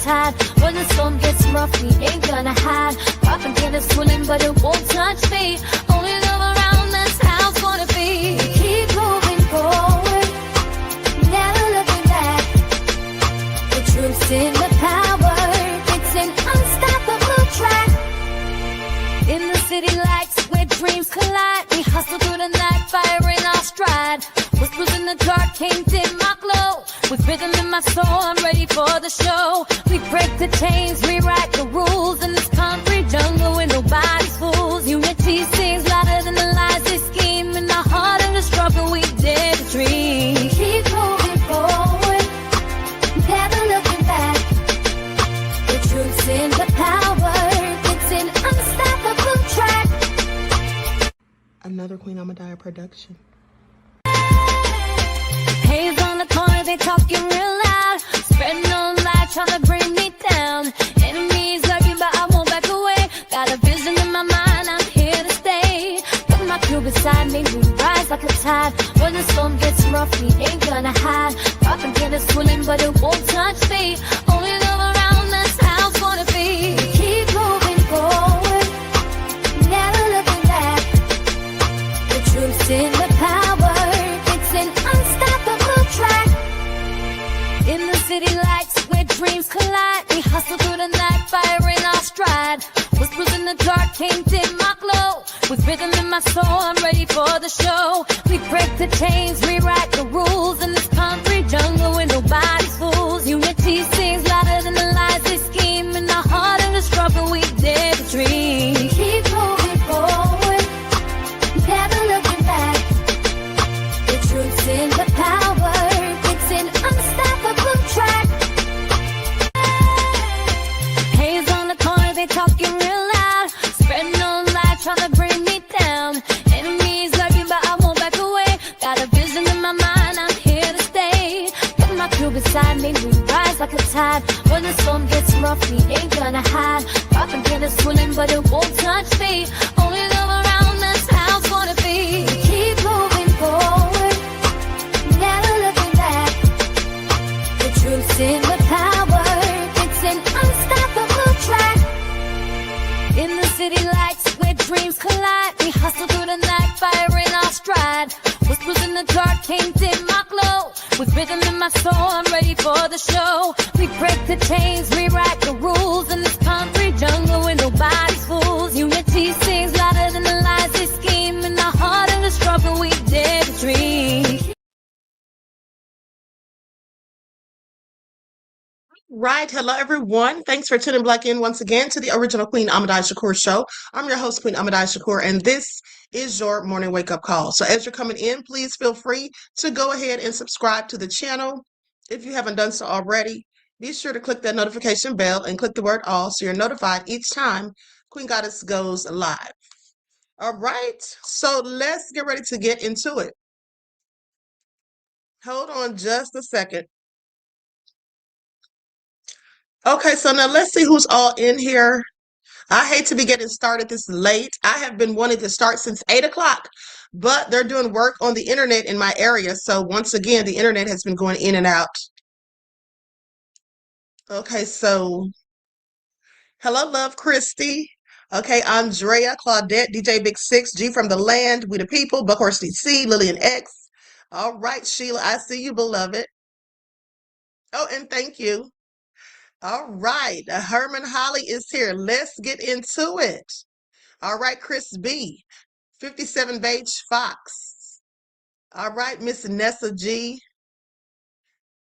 tide. When the storm gets rough, we ain't gonna hide. Propaganda swirling, but it won't touch me. Only love around, that's how it's gonna be. Keep moving forward, never looking back. The truth's in the power, it's an unstoppable track. In the city lights where dreams collide, we hustle through the night, fire in our stride. Whispers in the dark can't dim my glow. With rhythm in my soul, I'm ready for the show. We break the chains, rewrite the rules in this concrete jungle where nobody's fools. Unity sings louder than the lies they scheme. In the heart of the struggle, we dare to dream. Keep moving forward, never looking back. The truth's in the power, it's an unstoppable track. Another Queen Ahmadiyyah production. Haze on the corner, they talking real loud. Spreading no light, trying to bring me down. Enemies lurking, but I won't back away. Got a vision in my mind, I'm here to stay. Got my crew beside me, we rise like a tide. When the storm gets rough, we ain't gonna hide. Propaganda swirling, but it won't touch me. Only love around, that's how it's gonna be. Keep moving forward, never looking back. The truth's in the power, it's an unstoppable track. In the city lights where dreams collide, we hustle through the night, fire in our stride. Whispers in the dark can't dim my glow. With rhythm in my soul, I'm ready for the show. We break the chains, rewrite the rules in this concrete jungle where nobody's fools. Unity sings louder than the lies they scheme. In the heart of the struggle, we dare to dream. Keep moving forward, never looking back. The truth's in the power, it's an unstoppable track. Haze on the corner, they talking real loud. Spreading no light, trying to bring me down. Enemies lurking, but I won't back away. Got a vision in my mind, I'm here to stay. Got my crew beside me, we rise like a tide. When the storm gets rough, we ain't gonna hide. Propaganda swirling, but it won't touch me. Only love around, that's how it's gonna be. Keep moving forward, never looking back. The truth's in the power, it's an unstoppable track. In the city lights where dreams collide, we hustle through the night, fire in our stride. Whispers in the dark can't dim my glow. With rhythm in my soul, I'm ready for the show. We break the chains, rewrite the rules in this concrete jungle where nobody's fools. Unity sings louder than the lies they scheme. In the heart of the struggle, we dare to dream. Right. Hello, everyone. Thanks for tuning back in once again to the original Queen Ahmadiyyah Shakur show. I'm your host, Queen Ahmadiyyah Shakur, and this is your morning wake-up call. So as you're coming in, please feel free to go ahead and subscribe to the channel. If you haven't done so already, be sure to click that notification bell and click the word all so you're notified each time Queen Goddess goes live. All right. So let's get ready to get into it. Hold on just a second. Okay, so now let's see who's all in here. I hate to be getting started this late. I have been wanting to start since 8 o'clock, but they're doing work on the internet in my area. So once again, the internet has been going in and out. Okay, so hello, love, Christy. Okay, Andrea, Claudette, DJ Big Six, G from the Land, We the People, Buckhorse DC, Lillian X. All right, Sheila, I see you, beloved. Oh, and thank you. All right, Herman Holly is here. Let's get into it. All right, Chris B, 57 Beige Fox. All right, Miss Nessa G.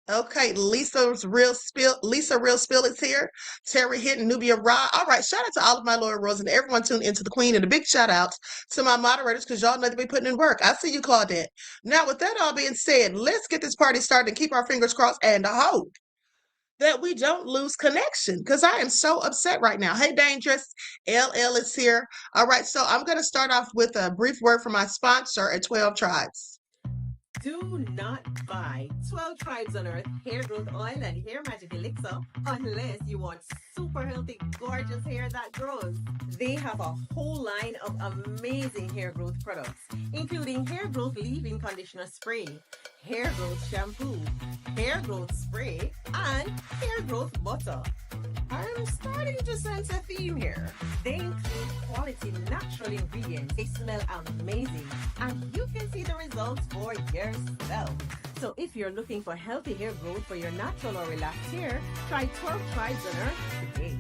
Okay, Lisa Real Spill is here. Terry Hinton, Nubia Ra. All right, shout out to all of my loyal royals and everyone tuned into the Queen, and a big shout out to my moderators because y'all know they be putting in work. I see you, Claudette. Now, with that all being said, let's get this party started and keep our fingers crossed and hope that we don't lose connection because I am so upset right now. Hey, Dangerous, LL is here. All right, so I'm going to start off with a brief word from my sponsor at 12 Tribes. Do not buy 12 Tribes on Earth hair growth oil and hair magic elixir unless you want super healthy, gorgeous hair that grows. They have a whole line of amazing hair growth products, including hair growth leave-in conditioner spray, hair growth shampoo, hair growth spray, and hair growth butter. I'm starting to sense a theme here. They include quality natural ingredients. They smell amazing, and you can see the results for yourself. So if you're looking for healthy hair growth for your natural or relaxed hair, try 12 Tribes on Earth today.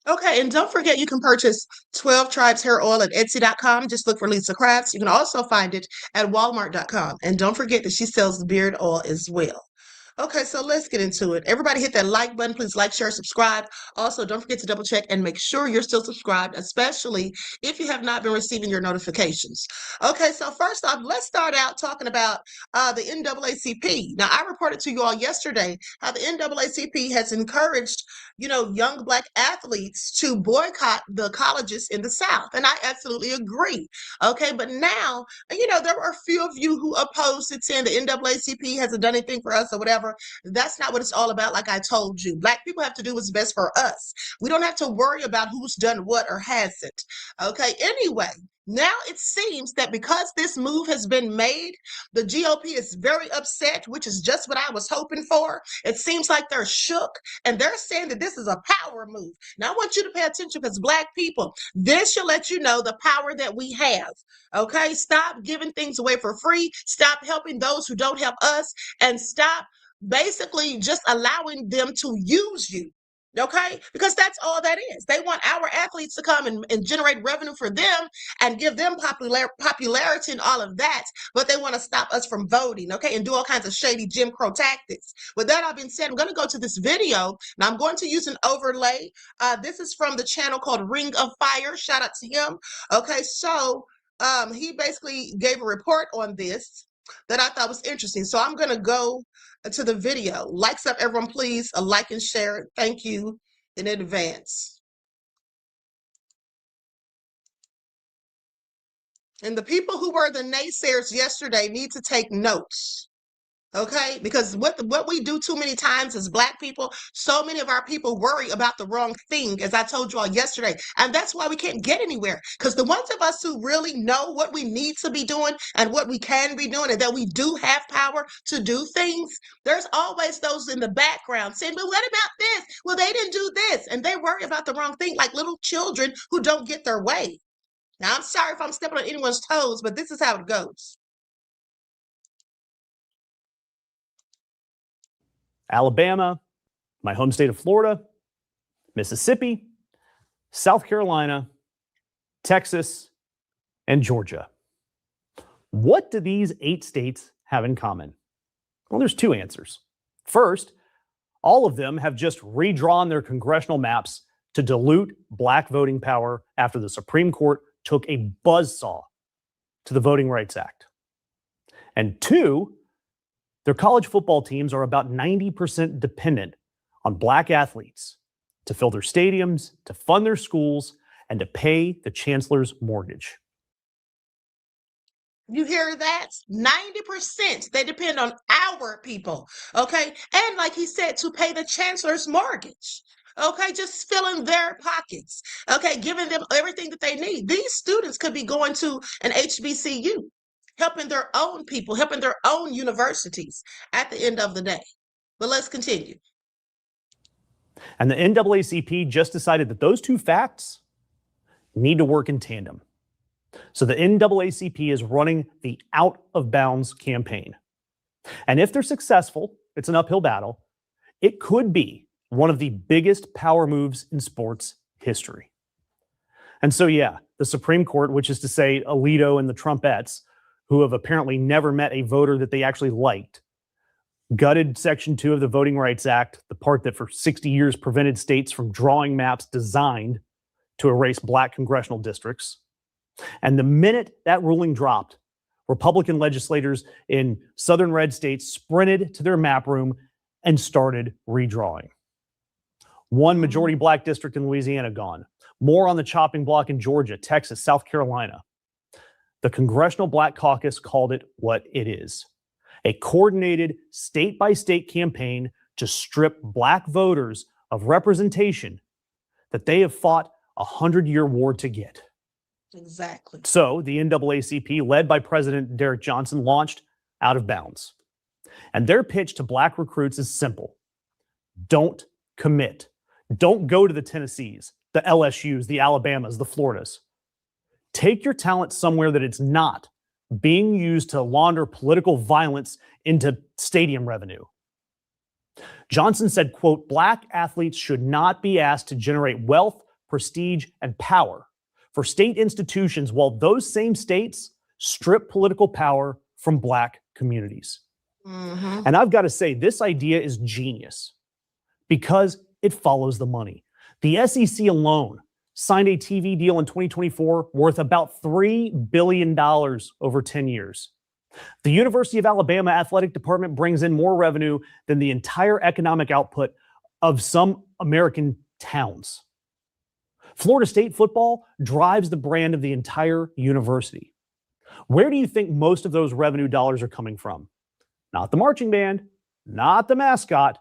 Okay, and don't forget you can purchase 12 Tribes Hair Oil at Etsy.com. Just look for Lisa Crafts. You can also find it at Walmart.com. And don't forget that she sells the beard oil as well. Okay, so let's get into it. Everybody hit that like button. Please like, share, subscribe. Also, don't forget to double check and make sure you're still subscribed, especially if you have not been receiving your notifications. Okay, so first off, let's start out talking about the NAACP. Now, I reported to you all yesterday how the NAACP has encouraged, young Black athletes to boycott the colleges in the South. And I absolutely agree. Okay, but now, there are a few of you who opposed it, saying the NAACP hasn't done anything for us or whatever. That's not what it's all about. Like I told you, Black people have to do what's best for us. We don't have to worry about who's done what or hasn't. Okay, anyway. Now it seems that because this move has been made, the GOP is very upset, which is just what I was hoping for. It seems like they're shook and they're saying that this is a power move. Now I want you to pay attention because Black people, this should let you know the power that we have. Okay, stop giving things away for free. Stop helping those who don't help us, and stop basically just allowing them to use you. Okay, because that's all that is. They want our athletes to come and generate revenue for them and give them popularity and all of that, but they want to stop us from voting, okay, and do all kinds of shady Jim Crow tactics. With that all being said, I'm going to go to this video. Now I'm going to use an overlay. This is from the channel called Ring of Fire. Shout out to him. Okay, so he basically gave a report on this that I thought was interesting. So I'm going to go to the video. Likes up, everyone, please. A like and share. Thank you in advance. And the people who were the naysayers yesterday need to take notes. Okay, because what we do too many times as Black people, so many of our people worry about the wrong thing, as I told you all yesterday. And that's why we can't get anywhere. Because the ones of us who really know what we need to be doing and what we can be doing and that we do have power to do things, there's always those in the background saying, but what about this? Well, they didn't do this. And they worry about the wrong thing, like little children who don't get their way. Now, I'm sorry if I'm stepping on anyone's toes, but this is how it goes. Alabama, my home state of Florida, Mississippi, South Carolina, Texas, and Georgia. What do these 8 states have in common? Well, there's 2 answers. First, all of them have just redrawn their congressional maps to dilute Black voting power after the Supreme Court took a buzzsaw to the Voting Rights Act. And 2, their college football teams are about 90% dependent on Black athletes to fill their stadiums, to fund their schools, and to pay the chancellor's mortgage. You hear that? 90%. They depend on our people, okay? And like he said, to pay the chancellor's mortgage, okay? Just filling their pockets, okay? Giving them everything that they need. These students could be going to an HBCU, helping their own people, helping their own universities at the end of the day. But let's continue. And the NAACP just decided that those 2 facts need to work in tandem. So the NAACP is running the Out of Bounds campaign. And if they're successful, it's an uphill battle. It could be one of the biggest power moves in sports history. And so, yeah, the Supreme Court, which is to say Alito and the Trumpettes, who have apparently never met a voter that they actually liked, gutted Section 2 of the Voting Rights Act, the part that for 60 years prevented states from drawing maps designed to erase Black congressional districts. And the minute that ruling dropped, Republican legislators in southern red states sprinted to their map room and started redrawing. One majority Black district in Louisiana gone. more on the chopping block in Georgia, Texas, South Carolina. The Congressional Black Caucus called it what it is: a coordinated state-by-state campaign to strip black voters of representation that they have fought a 100-year war to get. Exactly. So the NAACP, led by President Derek Johnson, launched Out of Bounds. And their pitch to black recruits is simple: don't commit. Don't go to the Tennessees, the LSUs, the Alabamas, the Floridas. Take your talent somewhere that it's not being used to launder political violence into stadium revenue. Johnson said, quote, black athletes should not be asked to generate wealth, prestige, and power for state institutions while those same states strip political power from black communities. Mm-hmm. And I've got to say, this idea is genius because it follows the money. The SEC alone signed a TV deal in 2024 worth about $3 billion over 10 years. The University of Alabama Athletic Department brings in more revenue than the entire economic output of some American towns. Florida State football drives the brand of the entire university. Where do you think most of those revenue dollars are coming from? Not the marching band, not the mascot.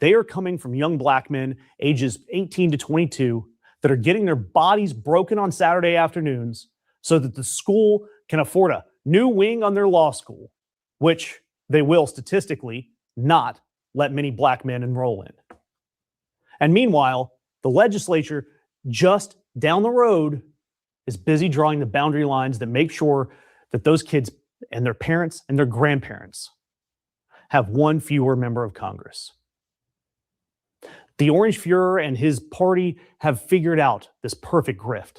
They are coming from young black men ages 18 to 22 that are getting their bodies broken on Saturday afternoons so that the school can afford a new wing on their law school, which they will statistically not let many black men enroll in. And meanwhile, the legislature just down the road is busy drawing the boundary lines that make sure that those kids and their parents and their grandparents have one fewer member of Congress. The Orange Fuhrer and his party have figured out this perfect grift.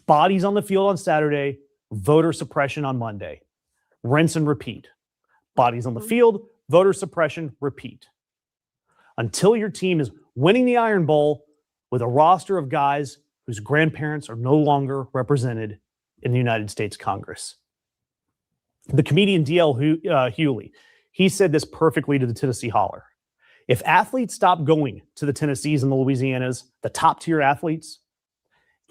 Bodies on the field on Saturday, voter suppression on Monday. Rinse and repeat. Bodies on the field, voter suppression, repeat. Until your team is winning the Iron Bowl with a roster of guys whose grandparents are no longer represented in the United States Congress. The comedian D.L. Hewley, he said this perfectly to the Tennessee Holler. If athletes stop going to the Tennessees and the Louisianas, the top tier athletes,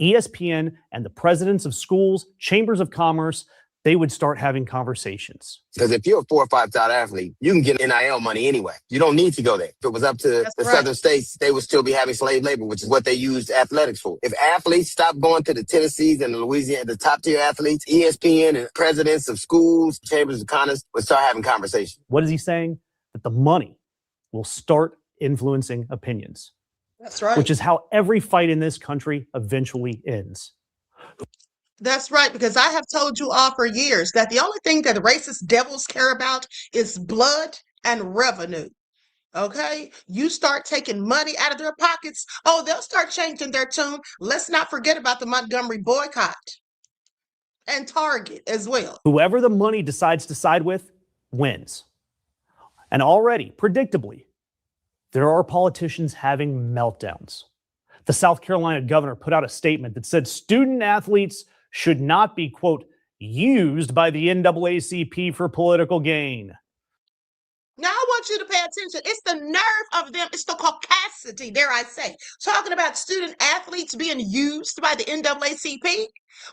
ESPN and the presidents of schools, chambers of commerce, they would start having conversations. Because if you're a 4 or 5 star athlete, you can get NIL money anyway. You don't need to go there. If it was up to the southern states, they would still be having slave labor, which is what they used athletics for. If athletes stop going to the Tennessees and the Louisiana, the top tier athletes, ESPN and presidents of schools, chambers of commerce would start having conversations. What is he saying? That the money will start influencing opinions. That's right. Which is how every fight in this country eventually ends. That's right, because I have told you all for years that the only thing that the racist devils care about is blood and revenue. Okay? You start taking money out of their pockets, oh, they'll start changing their tune. Let's not forget about the Montgomery boycott and Target as well. Whoever the money decides to side with wins. And already, predictably, there are politicians having meltdowns. The South Carolina governor put out a statement that said student athletes should not be, quote, used by the NAACP for political gain. Now, I want you to pay attention. It's the nerve of them. It's the caucasity, dare I say. Talking about student athletes being used by the NAACP.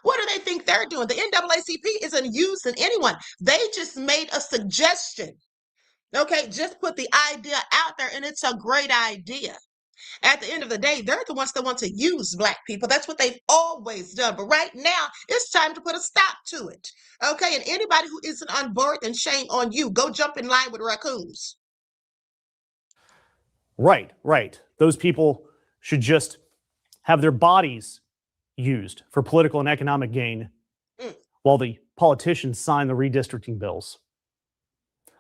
What do they think they're doing? The NAACP isn't using anyone. They just made a suggestion. Okay, just put the idea out there, and it's a great idea. At the end of the day, they're the ones that want to use black people. That's what they've always done. But right now, it's time to put a stop to it. Okay, and anybody who isn't on board, then shame on you. Go jump in line with raccoons. Right. Those people should just have their bodies used for political and economic gain while the politicians sign the redistricting bills.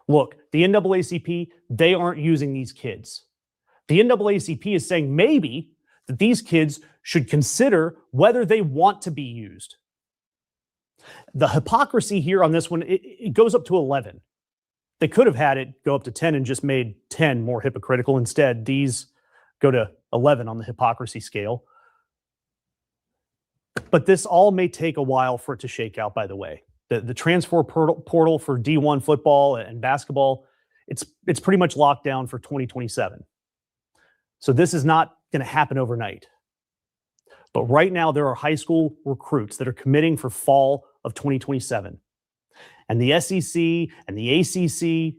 Look, the NAACP, they aren't using these kids. The NAACP is saying maybe that these kids should consider whether they want to be used. The hypocrisy here on this one, it goes up to 11. They could have had it go up to 10 and just made 10 more hypocritical. Instead, these go to 11 on the hypocrisy scale. But this all may take a while for it to shake out, by the way. The transfer portal for D1 football and basketball, it's pretty much locked down for 2027. So this is not going to happen overnight. But right now, there are high school recruits that are committing for fall of 2027. And the SEC and the ACC,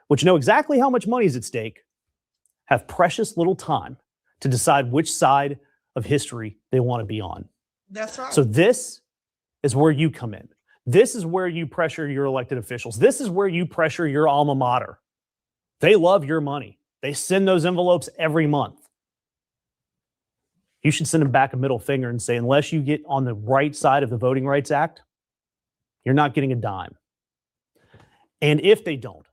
which know exactly how much money is at stake, have precious little time to decide which side of history they want to be on. That's right. So this is where you come in. This is where you pressure your elected officials. This is where you pressure your alma mater. They love your money. They send those envelopes every month. You should send them back a middle finger and say, unless you get on the right side of the Voting Rights Act, you're not getting a dime. And if they don't,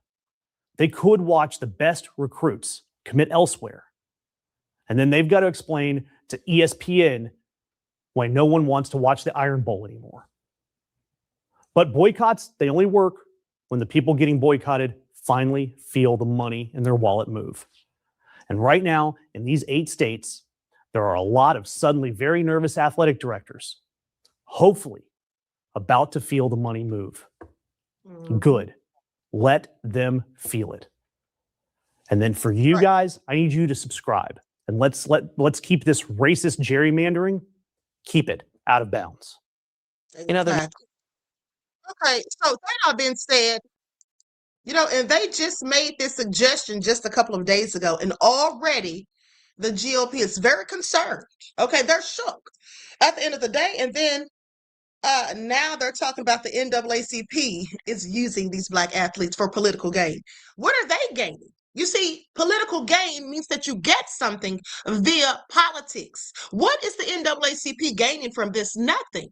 they could watch the best recruits commit elsewhere. And then they've got to explain to ESPN why no one wants to watch the Iron Bowl anymore. But boycotts, they only work when the people getting boycotted finally feel the money in their wallet move. And right now, in these 8 states, there are a lot of suddenly very nervous athletic directors, hopefully about to feel the money move. Good. Let them feel it. And then for you guys, I need you to subscribe. And let's keep this racist gerrymandering, keep it out of bounds. Exactly. Okay, so that all being said, and they just made this suggestion just a couple of days ago, and already the GOP is very concerned. Okay, they're shook at the end of the day, and then now they're talking about the NAACP is using these Black athletes for political gain. What are they gaining? You see, political gain means that you get something via politics. What is the NAACP gaining from this? Nothing.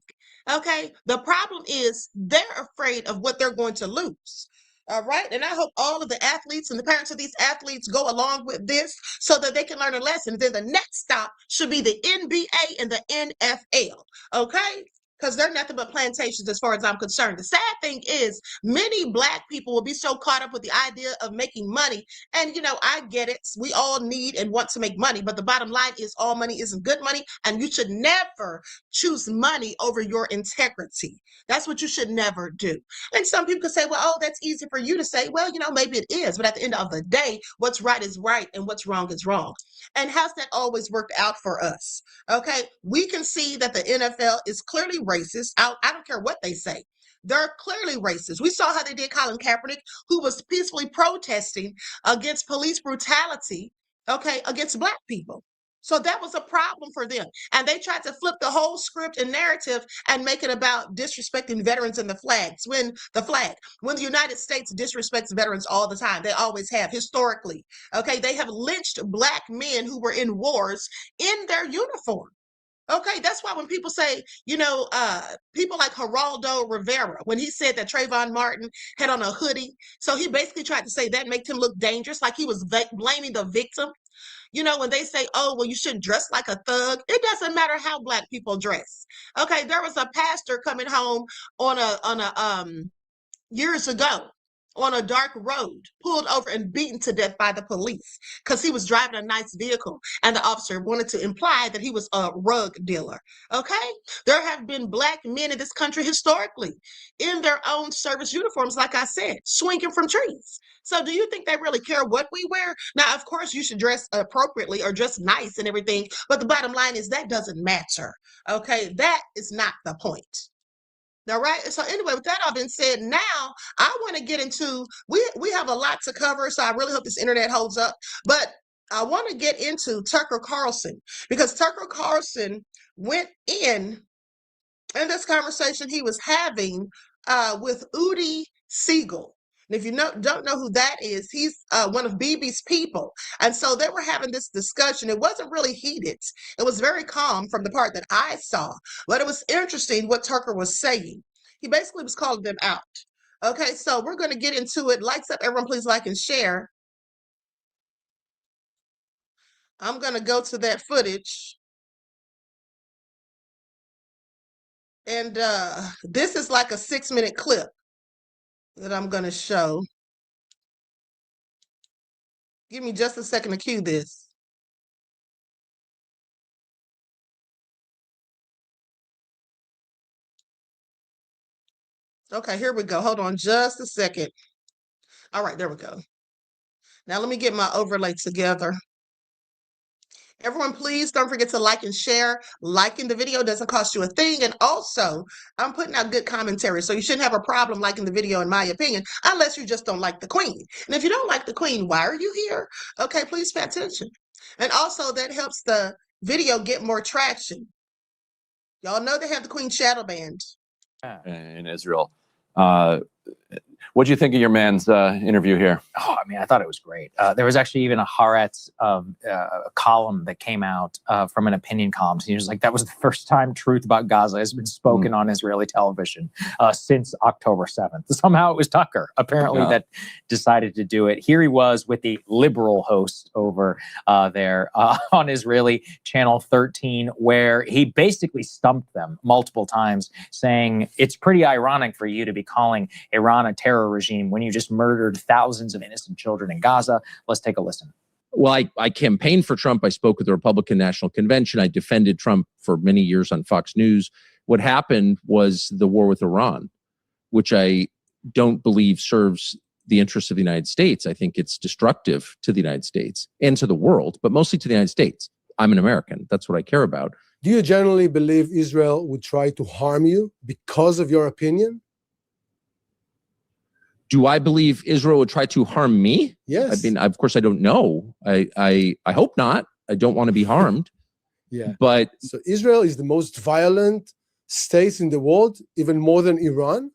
Okay, the problem is they're afraid of what they're going to lose. All right, and I hope all of the athletes and the parents of these athletes go along with this so that they can learn a lesson. Then the next stop should be the NBA and the NFL. Okay, because they're nothing but plantations as far as I'm concerned. The sad thing is many Black people will be so caught up with the idea of making money. And, I get it. We all need and want to make money. But the bottom line is all money isn't good money. And you should never choose money over your integrity. That's what you should never do. And some people could say, well, oh, that's easy for you to say. Well, maybe it is. But at the end of the day, what's right is right and what's wrong is wrong. And how's that always worked out for us? Okay, we can see that the NFL is clearly racist. I don't care what they say. They're clearly racist. We saw how they did Colin Kaepernick, who was peacefully protesting against police brutality, against Black people. So that was a problem for them. And they tried to flip the whole script and narrative and make it about disrespecting veterans and the flags. When the United States disrespects veterans all the time, they always have historically. Okay, they have lynched Black men who were in wars in their uniform. Okay, that's why when people say, people like Geraldo Rivera, when he said that Trayvon Martin had on a hoodie, so he basically tried to say that made him look dangerous, like he was blaming the victim. When they say, oh, well, you shouldn't dress like a thug, it doesn't matter how Black people dress. Okay, there was a pastor coming home on a years ago on a dark road, pulled over and beaten to death by the police because he was driving a nice vehicle, and the officer wanted to imply that he was a rug dealer. Okay, there have been Black men in this country historically in their own service uniforms, like I said, swinging from trees. So do you think they really care what we wear? Now, of course, you should dress appropriately or dress nice and everything, but the bottom line is that doesn't matter. Okay, that is not the point. All right. So anyway, with that all been said, now I want to get into, we have a lot to cover, so I really hope this internet holds up. But I want to get into Tucker Carlson, because Tucker Carlson went in this conversation he was having with Udi Siegel. And if you don't know who that is, he's one of Bibi's people. And so they were having this discussion. It wasn't really heated. It was very calm from the part that I saw. But it was interesting what Tucker was saying. He basically was calling them out. Okay, so we're going to get into it. Likes up, everyone, please like and share. I'm going to go to that footage. And this is like a 6-minute clip that I'm going to show. Give me just a second to cue this. Okay, here we go. Hold on just a second. All right, there we go. Now let me get my overlay together. Everyone, please don't forget to like and share. Liking the video doesn't cost you a thing. And also, I'm putting out good commentary, so you shouldn't have a problem liking the video, in my opinion, unless you just don't like the Queen. And if you don't like the Queen, why are you here? Okay, please pay attention. And also, that helps the video get more traction. Y'all know they have the Queen shadow banned in Israel. What do you think of your man's interview here? Oh, I mean, I thought it was great. There was actually even a Haaretz column that came out from an opinion column. He was like, that was the first time truth about Gaza has been spoken on Israeli television since October 7th. Somehow it was Tucker, apparently, that decided to do it. Here he was with the liberal host over there on Israeli Channel 13, where he basically stumped them multiple times, saying, it's pretty ironic for you to be calling Iran a terror regime when you just murdered thousands of innocent children in Gaza. Let's take a listen. Well, I campaigned for Trump. I spoke at the Republican National Convention. I defended Trump for many years on Fox News. What happened was the war with Iran, which I don't believe serves the interests of the United States. I think it's destructive to the United States and to the world, but mostly to the United States. I'm an American. That's what I care about. Do you generally believe Israel would try to harm you because of your opinion? Do I believe Israel would try to harm me? Yes. I mean, of course, I don't know. I hope not. I don't want to be harmed. Yeah. But so Israel is the most violent state in the world, even more than Iran?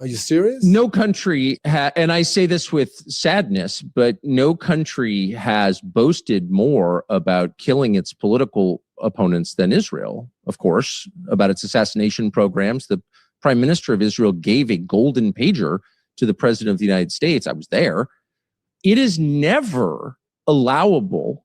Are you serious? No country, and I say this with sadness, but no country has boasted more about killing its political opponents than Israel, of course, about its assassination programs. The Prime Minister of Israel gave a golden pager to the President of the United States. I was there. It is never allowable,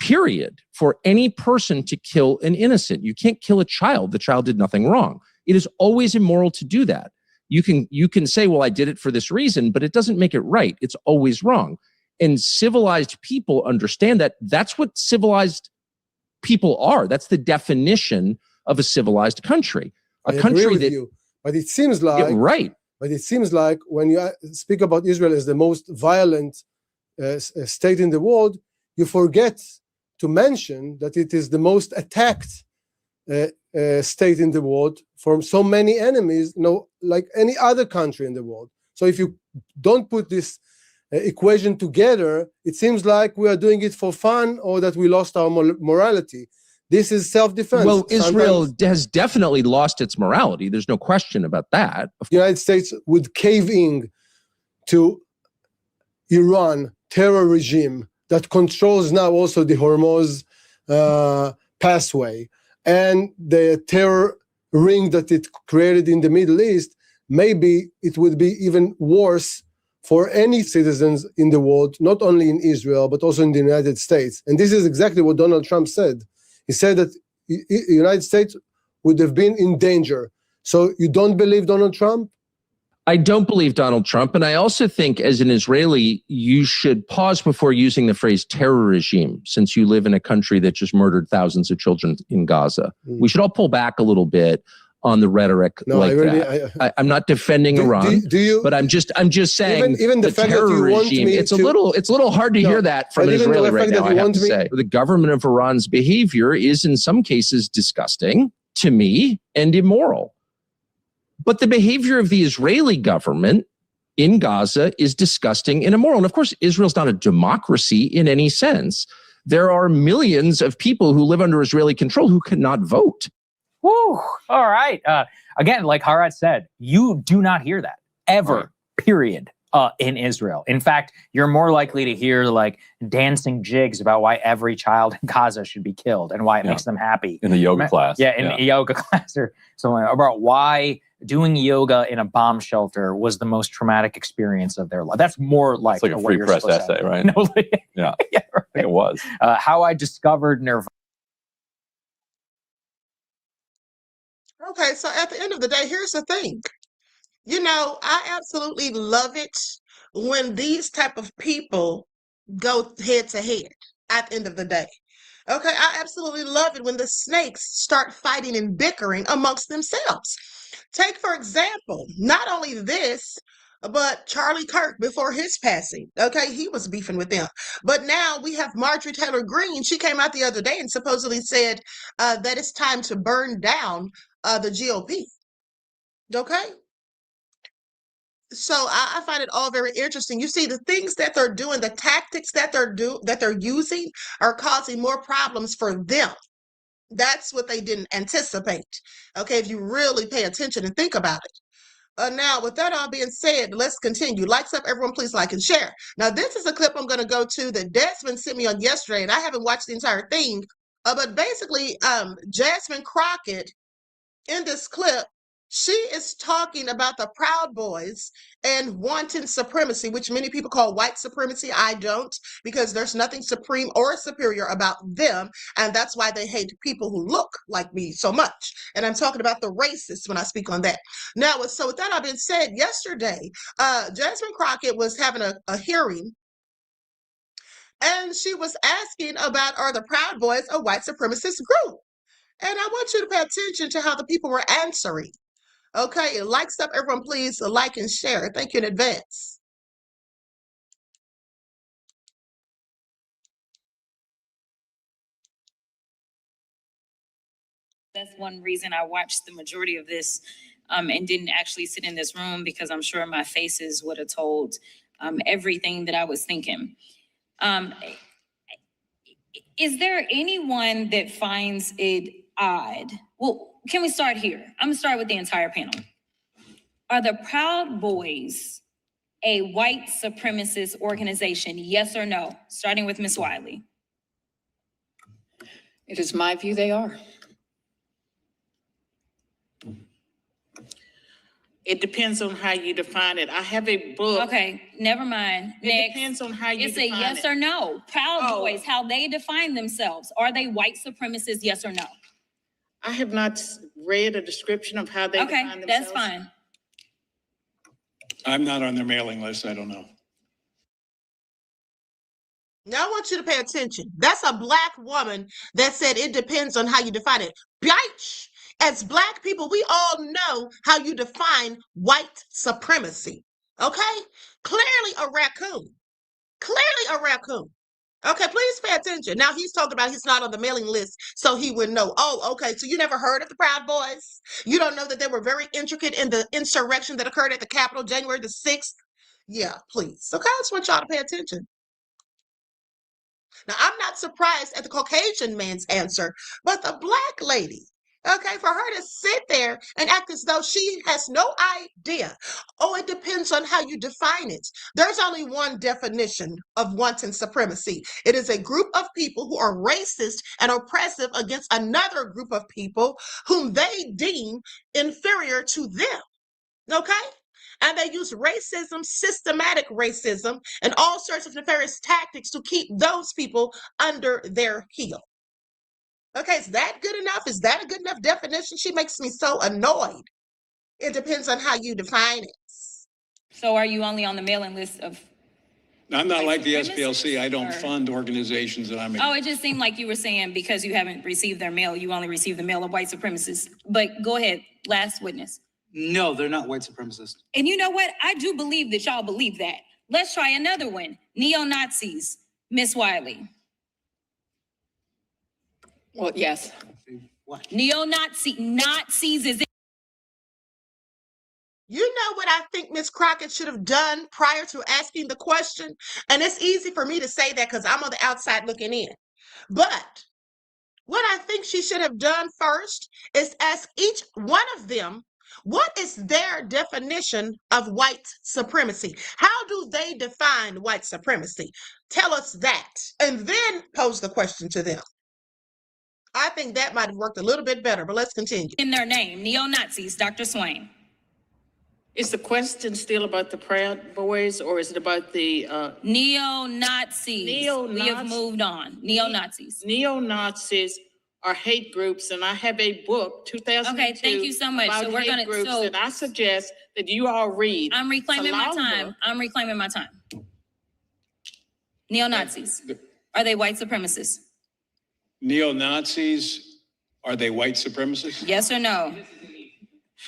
period, for any person to kill an innocent. You can't kill a child. The child did nothing wrong. It is always immoral to do that. You can say, well, I did it for this reason, but it doesn't make it right. It's always wrong. And civilized people understand that. That's what civilized people are. That's the definition of a civilized country. I agree with you, but it seems like right. But it seems like when you speak about Israel as the most violent state in the world, you forget to mention that it is the most attacked state in the world from so many enemies, like any other country in the world. So if you don't put this equation together, it seems like we are doing it for fun or that we lost our morality. This is self-defense. Well, Israel has definitely lost its morality. There's no question about that. The United States would cave in to Iran terror regime that controls now also the Hormuz pathway and the terror ring that it created in the Middle East. Maybe it would be even worse for any citizens in the world, not only in Israel, but also in the United States. And this is exactly what Donald Trump said. He said that the United States would have been in danger. So you don't believe Donald Trump? I don't believe Donald Trump. And I also think as an Israeli, you should pause before using the phrase terror regime, since you live in a country that just murdered thousands of children in Gaza. We should all pull back a little bit on the rhetoric that. I'm not defending Iran, but I'm just saying even the fact that you want regime, me it's a little hard to hear that from an Israeli right now, I have to say. The government of Iran's behavior is in some cases disgusting to me and immoral. But the behavior of the Israeli government in Gaza is disgusting and immoral. And of course, Israel's not a democracy in any sense. There are millions of people who live under Israeli control who cannot vote. Woo! All right. Again, like Haaretz said, you do not hear that ever, period, in Israel. In fact, you're more likely to hear like dancing jigs about why every child in Gaza should be killed and why it makes them happy. In the yoga class. Yeah, in a yoga class or something about why doing yoga in a bomb shelter was the most traumatic experience of their life. That's more like, it's like a free press essay, right? No, yeah, yeah, right. I think it was. How I discovered Nirvana. Okay, so at the end of the day, here's the thing. I absolutely love it when these type of people go head to head at the end of the day. Okay, I absolutely love it when the snakes start fighting and bickering amongst themselves. Take, for example, not only this, But Charlie Kirk, before his passing, okay, he was beefing with them. But now we have Marjorie Taylor Greene. She came out the other day and supposedly said that it's time to burn down the GOP. Okay? So I find it all very interesting. You see, the things that they're doing, the tactics that they're using are causing more problems for them. That's what they didn't anticipate. Okay, if you really pay attention and think about it. Now, with that all being said, let's continue. Likes up, everyone, please like and share. Now, this is a clip I'm going to go to that Desmond sent me on yesterday, and I haven't watched the entire thing. But basically, Jasmine Crockett, in this clip, she is talking about the Proud Boys and wanton supremacy, which many people call white supremacy. I don't, because there's nothing supreme or superior about them. And that's why they hate people who look like me so much. And I'm talking about the racists when I speak on that. Now, so with that all being said, yesterday, Jasmine Crockett was having a hearing. And she was asking about, are the Proud Boys a white supremacist group? And I want you to pay attention to how the people were answering. Okay, likes up, everyone, please like and share. Thank you in advance. That's one reason I watched the majority of this and didn't actually sit in this room, because I'm sure my faces would have told everything that I was thinking. Is there anyone that finds it odd? Well, can we start here? I'm gonna start with the entire panel. Are the Proud Boys a white supremacist organization? Yes or no? Starting with Ms. Wiley. It is my view they are. It depends on how you define it. I have a book. Okay, never mind. It depends on how you it's define it. It's a yes or no. Proud Boys, how they define themselves. Are they white supremacists, yes or no? I have not read a description of how they define themselves. Okay, that's fine. I'm not on their mailing list. I don't know. Now I want you to pay attention. That's a Black woman that said it depends on how you define it. Bitch! As Black people, we all know how you define white supremacy. Okay? Clearly a raccoon. Clearly a raccoon. Okay, please pay attention. Now he's talking about he's not on the mailing list, so he would know. Oh, okay, so you never heard of the Proud Boys? You don't know that they were very intricate in the insurrection that occurred at the Capitol January the 6th? Yeah, please. Okay, I just want y'all to pay attention. Now, I'm not surprised at the Caucasian man's answer, but the Black lady, okay, for her to sit there and act as though she has no idea. Oh, it depends on how you define it. There's only one definition of wanton supremacy. It is a group of people who are racist and oppressive against another group of people whom they deem inferior to them. Okay? And they use racism, systematic racism, and all sorts of nefarious tactics to keep those people under their heel. Okay, is that good enough? Is that a good enough definition? She makes me so annoyed. It depends on how you define it. So are you only on the mailing list of... I'm not like the SPLC. I don't fund organizations that I'm in. Oh, it just seemed like you were saying because you haven't received their mail, you only received the mail of white supremacists. But go ahead, last witness. No, they're not white supremacists. And you know what? I do believe that y'all believe that. Let's try another one. Neo-Nazis, Miss Wiley. Well, yes. What? Nazis is... You know what I think Miss Crockett should have done prior to asking the question? And it's easy for me to say that because I'm on the outside looking in. But what I think she should have done first is ask each one of them, what is their definition of white supremacy? How do they define white supremacy? Tell us that, and then pose the question to them. I think that might have worked a little bit better, but let's continue. In their name, neo-Nazis, Dr. Swain. Is the question still about the Proud Boys, or is it about the... Neo-Nazis. We have moved on. Neo-Nazis. Neo-Nazis are hate groups, and I have a book, 2002. Okay, thank you so much. About so we're hate gonna groups so that I suggest that you all read. I'm reclaiming my time. I'm reclaiming my time. Neo-Nazis. Are they white supremacists? Neo-Nazis, are they white supremacists? Yes or no?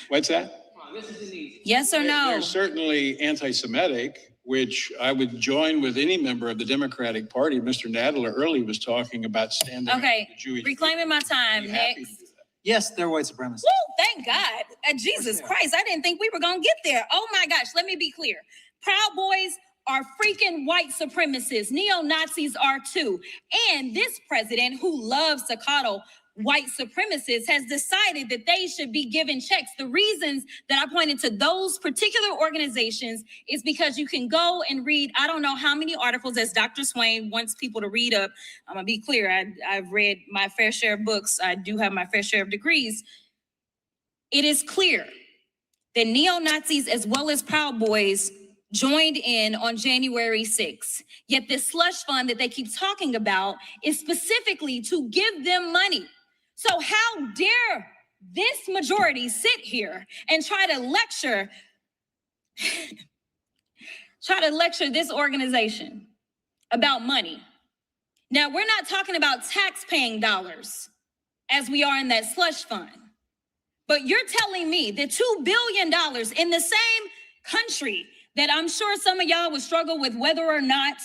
What's that? This is Denise. Yes or no? They're certainly anti-Semitic, which I would join with any member of the Democratic Party. Mr. Nadler earlier was talking about standing up Okay, for the Jewish reclaiming my time. people. I'd be happy to Next. do that. Yes, they're white supremacists. Woo, thank God. Jesus Christ, I didn't think we were going to get there. Oh my gosh, let me be clear. Proud Boys are freaking white supremacists. Neo-Nazis are too. And this president, who loves to coddle white supremacists, has decided that they should be given checks. The reasons that I pointed to those particular organizations is because you can go and read, I don't know how many articles, as Dr. Swain wants people to read up. I'm going to be clear. I've read my fair share of books. I do have my fair share of degrees. It is clear that neo-Nazis as well as Proud Boys joined in on January 6th. Yet this slush fund that they keep talking about is specifically to give them money. So how dare this majority sit here and try to lecture this organization about money? Now, we're not talking about tax-paying dollars as we are in that slush fund. But you're telling me that $2 billion in the same country that I'm sure some of y'all would struggle with whether or not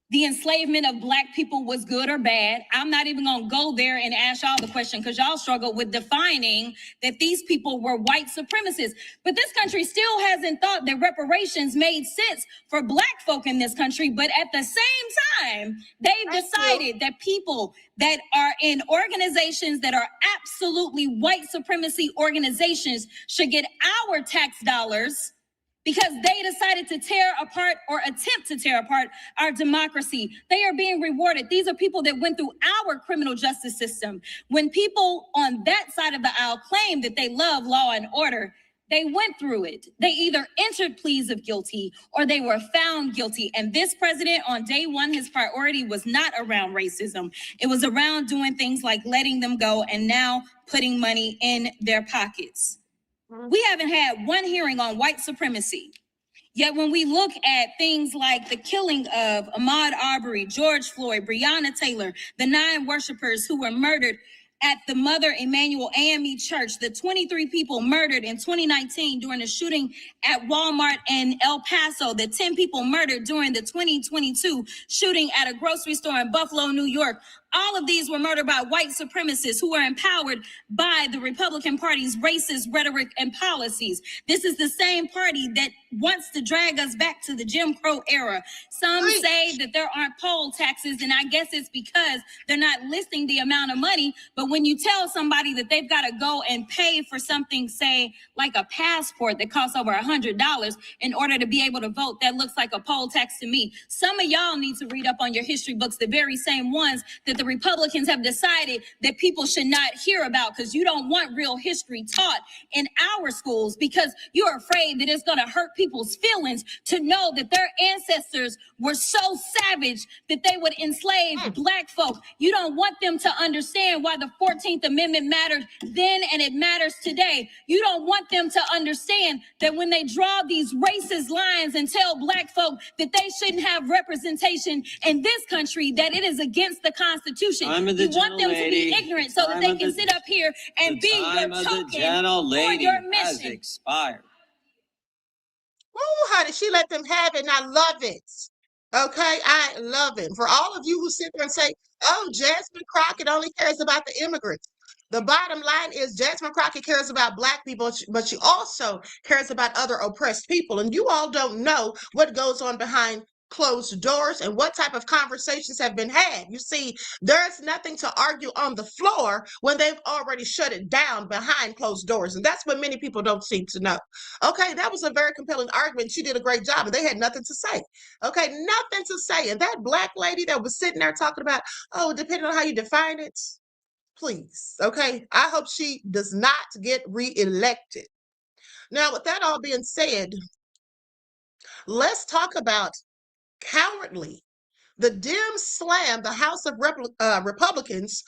the enslavement of Black people was good or bad. I'm not even going to go there and ask y'all the question because y'all struggle with defining that these people were white supremacists. But this country still hasn't thought that reparations made sense for Black folk in this country. But at the same time, they've decided that people that are in organizations that are absolutely white supremacy organizations should get our tax dollars because they decided to tear apart or attempt to tear apart our democracy. They are being rewarded. These are people that went through our criminal justice system. When people on that side of the aisle claim that they love law and order, they went through it. They either entered pleas of guilty or they were found guilty. And this president, on day one, his priority was not around racism. It was around doing things like letting them go and now putting money in their pockets. We haven't had one hearing on white supremacy. Yet when we look at things like the killing of Ahmaud Arbery, George Floyd, Breonna Taylor, the 9 worshipers who were murdered at the Mother Emanuel AME Church, the 23 people murdered in 2019 during the shooting at Walmart in El Paso, the 10 people murdered during the 2022 shooting at a grocery store in Buffalo, New York. All of these were murdered by white supremacists who were empowered by the Republican Party's racist rhetoric and policies. This is the same party that wants to drag us back to the Jim Crow era. Some say that there aren't poll taxes, and I guess it's because they're not listing the amount of money. But when you tell somebody that they've got to go and pay for something, say, like a passport that costs over $100 in order to be able to vote, that looks like a poll tax to me. Some of y'all need to read up on your history books, the very same ones that the Republicans have decided that people should not hear about because you don't want real history taught in our schools because you're afraid that it's going to hurt people's feelings to know that their ancestors were so savage that they would enslave Black folk. You don't want them to understand why the 14th Amendment mattered then and it matters today. You don't want them to understand that when they draw these racist lines and tell Black folk that they shouldn't have representation in this country, that it is against the Constitution. You want them to be ignorant so that they can sit up here and be your token for your mission. Expired. Oh, honey, she let them have it, and I love it. Okay, I love it. For all of you who sit there and say, oh, Jasmine Crockett only cares about the immigrants. The bottom line is Jasmine Crockett cares about Black people, but she also cares about other oppressed people. And you all don't know what goes on behind closed doors and what type of conversations have been had. You see, there's nothing to argue on the floor when they've already shut it down behind closed doors. And that's what many people don't seem to know. Okay, that was a very compelling argument. She did a great job and they had nothing to say. Okay, nothing to say. And that Black lady that was sitting there talking about, oh, depending on how you define it, please. Okay, I hope she does not get reelected. Now, with that all being said, let's talk about cowardly. The Dems slammed the House of Republicans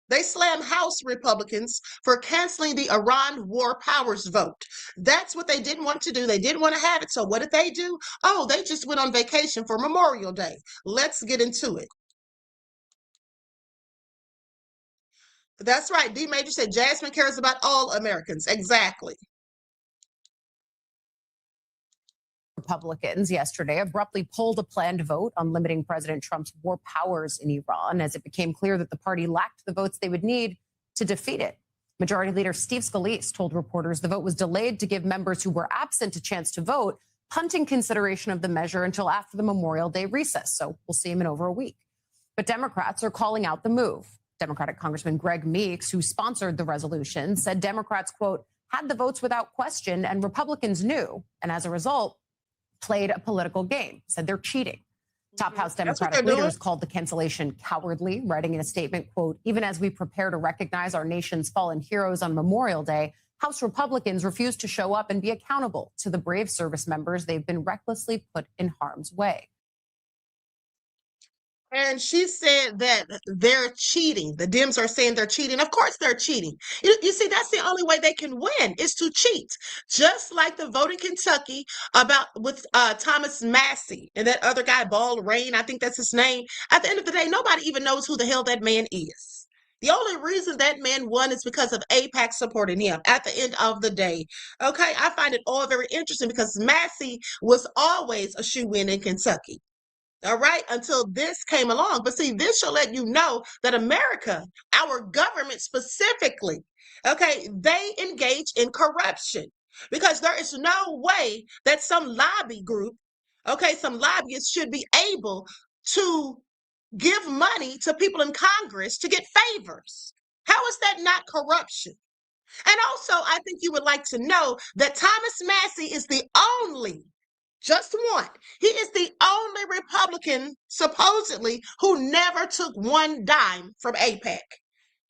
they slammed House Republicans for canceling the Iran War Powers vote. That's what they didn't want to do. They didn't want to have it. So what did they do? Oh, they just went on vacation for Memorial Day. Let's get into it. That's right. D Major said Jasmine cares about all Americans. Exactly. Republicans yesterday abruptly pulled a planned vote on limiting President Trump's war powers in Iran as it became clear that the party lacked the votes they would need to defeat it. Majority Leader Steve Scalise told reporters the vote was delayed to give members who were absent a chance to vote, punting consideration of the measure until after the Memorial Day recess. So we'll see him in over a week. But Democrats are calling out the move. Democratic Congressman Greg Meeks, who sponsored the resolution, said Democrats, quote, had the votes without question and Republicans knew, and as a result, played a political game, said they're cheating. Top House Democratic leaders called the cancellation cowardly, writing in a statement, quote, even as we prepare to recognize our nation's fallen heroes on Memorial Day, House Republicans refuse to show up and be accountable to the brave service members they've been recklessly put in harm's way. And she said that they're cheating. The Dems are saying they're cheating. Of course they're cheating. You see, that's the only way they can win is to cheat. Just like the vote in Kentucky with Thomas Massey and that other guy, Ball Rain, I think that's his name. At the end of the day, nobody even knows who the hell that man is. The only reason that man won is because of AIPAC supporting him at the end of the day. Okay, I find it all very interesting because Massey was always a shoe-in in Kentucky. All right, until this came along. But see, this should let you know that America, our government specifically, okay, they engage in corruption because there is no way that some lobby group, okay, some lobbyists should be able to give money to people in Congress to get favors. How is that not corruption? And also, I think you would like to know that Thomas Massey is the only just one. He is the only Republican, supposedly, who never took one dime from AIPAC.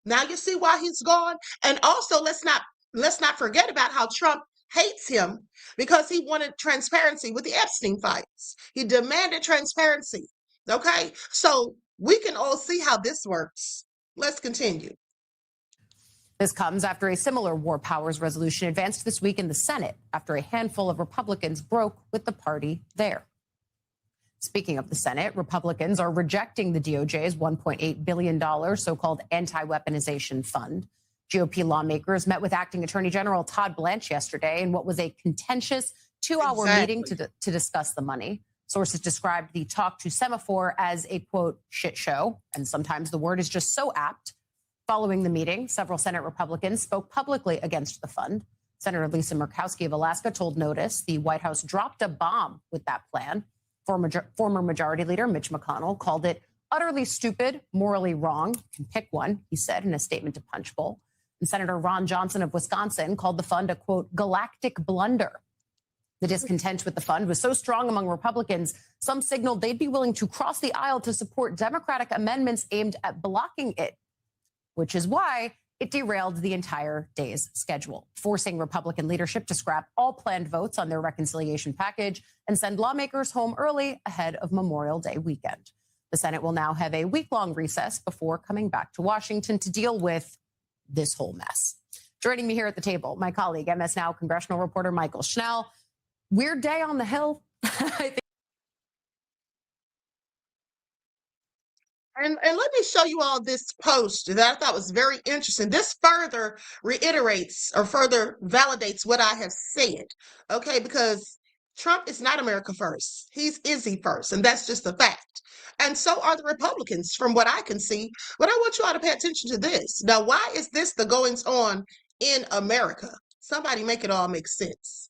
Now you see why he's gone. And also, let's not forget about how Trump hates him because he wanted transparency with the Epstein files. He demanded transparency. Okay, so we can all see how this works. Let's continue. This comes after a similar war powers resolution advanced this week in the Senate after a handful of Republicans broke with the party there. Speaking of the Senate, Republicans are rejecting the DOJ's $1.8 billion so-called anti-weaponization fund. GOP lawmakers met with Acting Attorney General Todd Blanche yesterday in what was a contentious two-hour meeting to discuss the money. Sources described the talk to Semaphore as a, quote, shit show, and sometimes the word is just so apt. Following the meeting, several Senate Republicans spoke publicly against the fund. Senator Lisa Murkowski of Alaska told Notice the White House dropped a bomb with that plan. Former Majority Leader Mitch McConnell called it utterly stupid, morally wrong. You can pick one, he said in a statement to Punchbowl. And Senator Ron Johnson of Wisconsin called the fund a, quote, galactic blunder. The discontent with the fund was so strong among Republicans, some signaled they'd be willing to cross the aisle to support Democratic amendments aimed at blocking it, which is why it derailed the entire day's schedule, forcing Republican leadership to scrap all planned votes on their reconciliation package and send lawmakers home early ahead of Memorial Day weekend. The Senate will now have a week-long recess before coming back to Washington to deal with this whole mess. Joining me here at the table, my colleague, MS Now congressional reporter Michael Schnell. Weird day on the Hill. I think. And let me show you all this post that I thought was very interesting. This further reiterates or further validates what I have said, okay? Because Trump is not America first. He's Izzy first, and that's just a fact. And so are the Republicans, from what I can see. But I want you all to pay attention to this. Now, why is this the goings on in America? Somebody make it all make sense.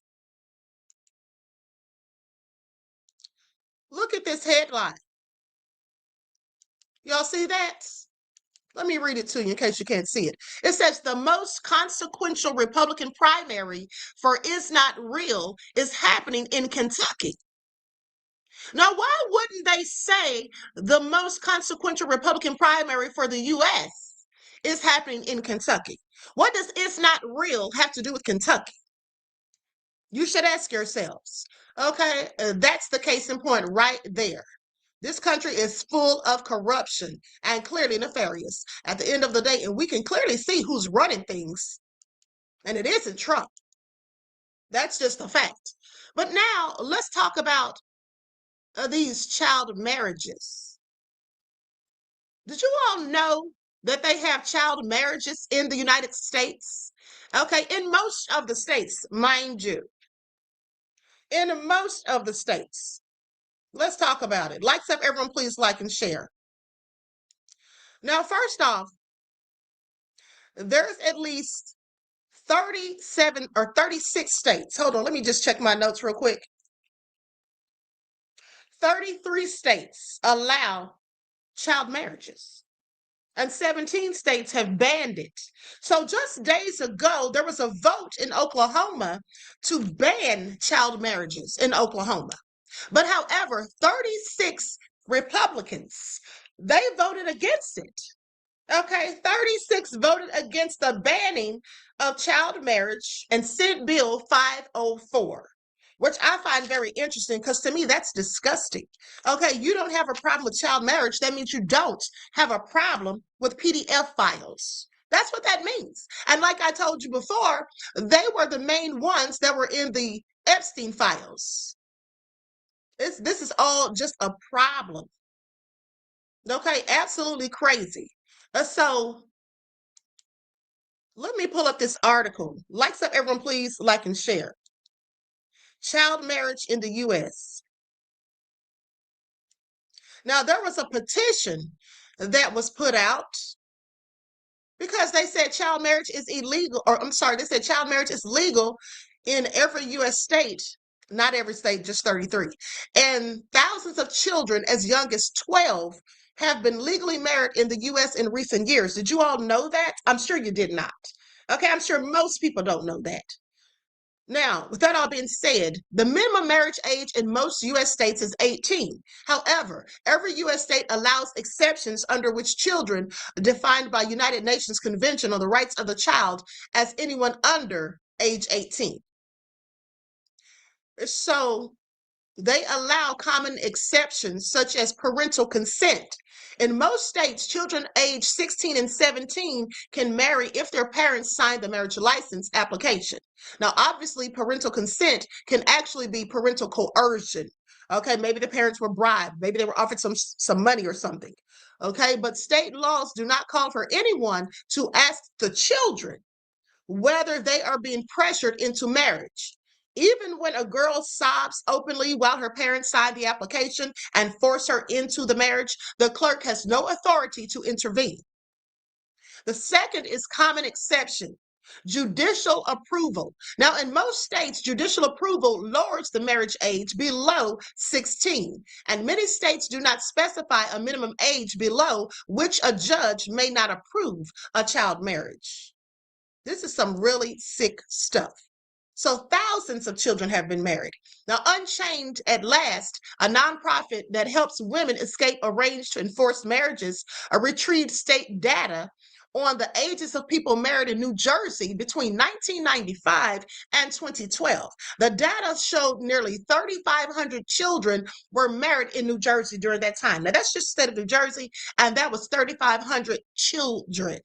Look at this headline. Y'all see that? Let me read it to you in case you can't see it. It says the most consequential Republican primary for Is Not Real is happening in Kentucky. Now, why wouldn't they say the most consequential Republican primary for the U.S. is happening in Kentucky? What does Is Not Real have to do with Kentucky? You should ask yourselves. Okay, that's the case in point right there. This country is full of corruption and clearly nefarious at the end of the day. And we can clearly see who's running things. And it isn't Trump. That's just a fact. But now let's talk about these child marriages. Did you all know that they have child marriages in the United States? Okay, in most of the states, mind you. in most of the states. Let's talk about it. Likes up, everyone, please like and share. Now, first off, there's at least 37 or 36 states. Hold on, let me just check my notes real quick. 33 states allow child marriages, and 17 states have banned it. So just days ago, there was a vote in Oklahoma to ban child marriages in Oklahoma. But however, 36 Republicans, they voted against it. Okay, 36 voted against the banning of child marriage and Senate Bill 504, which I find very interesting because to me, that's disgusting. Okay, you don't have a problem with child marriage. That means you don't have a problem with PDF files. That's what that means. And like I told you before, they were the main ones that were in the Epstein files. This is all just a problem. Okay, absolutely crazy. So let me pull up this article. Likes up, everyone, please like and share. Child marriage in the U.S. Now, there was a petition that was put out because they said child marriage is illegal, or I'm sorry, they said child marriage is legal in every U.S. state, not every state, just 33. And thousands of children as young as 12 have been legally married in the U.S. in recent years. Did you all know that? I'm sure you did not. Okay, I'm sure most people don't know that. Now, with that all being said, the minimum marriage age in most U.S. states is 18. However, every U.S. state allows exceptions under which children, defined by United Nations Convention on the Rights of the Child, as anyone under age 18. So they allow common exceptions such as parental consent. In most states, children aged 16 and 17 can marry if their parents sign the marriage license application. Now, obviously, parental consent can actually be parental coercion. Okay, maybe the parents were bribed, maybe they were offered some money or something. Okay, but state laws do not call for anyone to ask the children whether they are being pressured into marriage. Even when a girl sobs openly while her parents sign the application and force her into the marriage, the clerk has no authority to intervene. The second is common exception, judicial approval. Now, in most states, judicial approval lowers the marriage age below 16, and many states do not specify a minimum age below which a judge may not approve a child marriage. This is some really sick stuff. So thousands of children have been married. Now, Unchained at Last, a nonprofit that helps women escape arranged to enforced marriages, retrieved state data on the ages of people married in New Jersey between 1995 and 2012. The data showed nearly 3,500 children were married in New Jersey during that time. Now, that's just the state of New Jersey, and that was 3,500 children.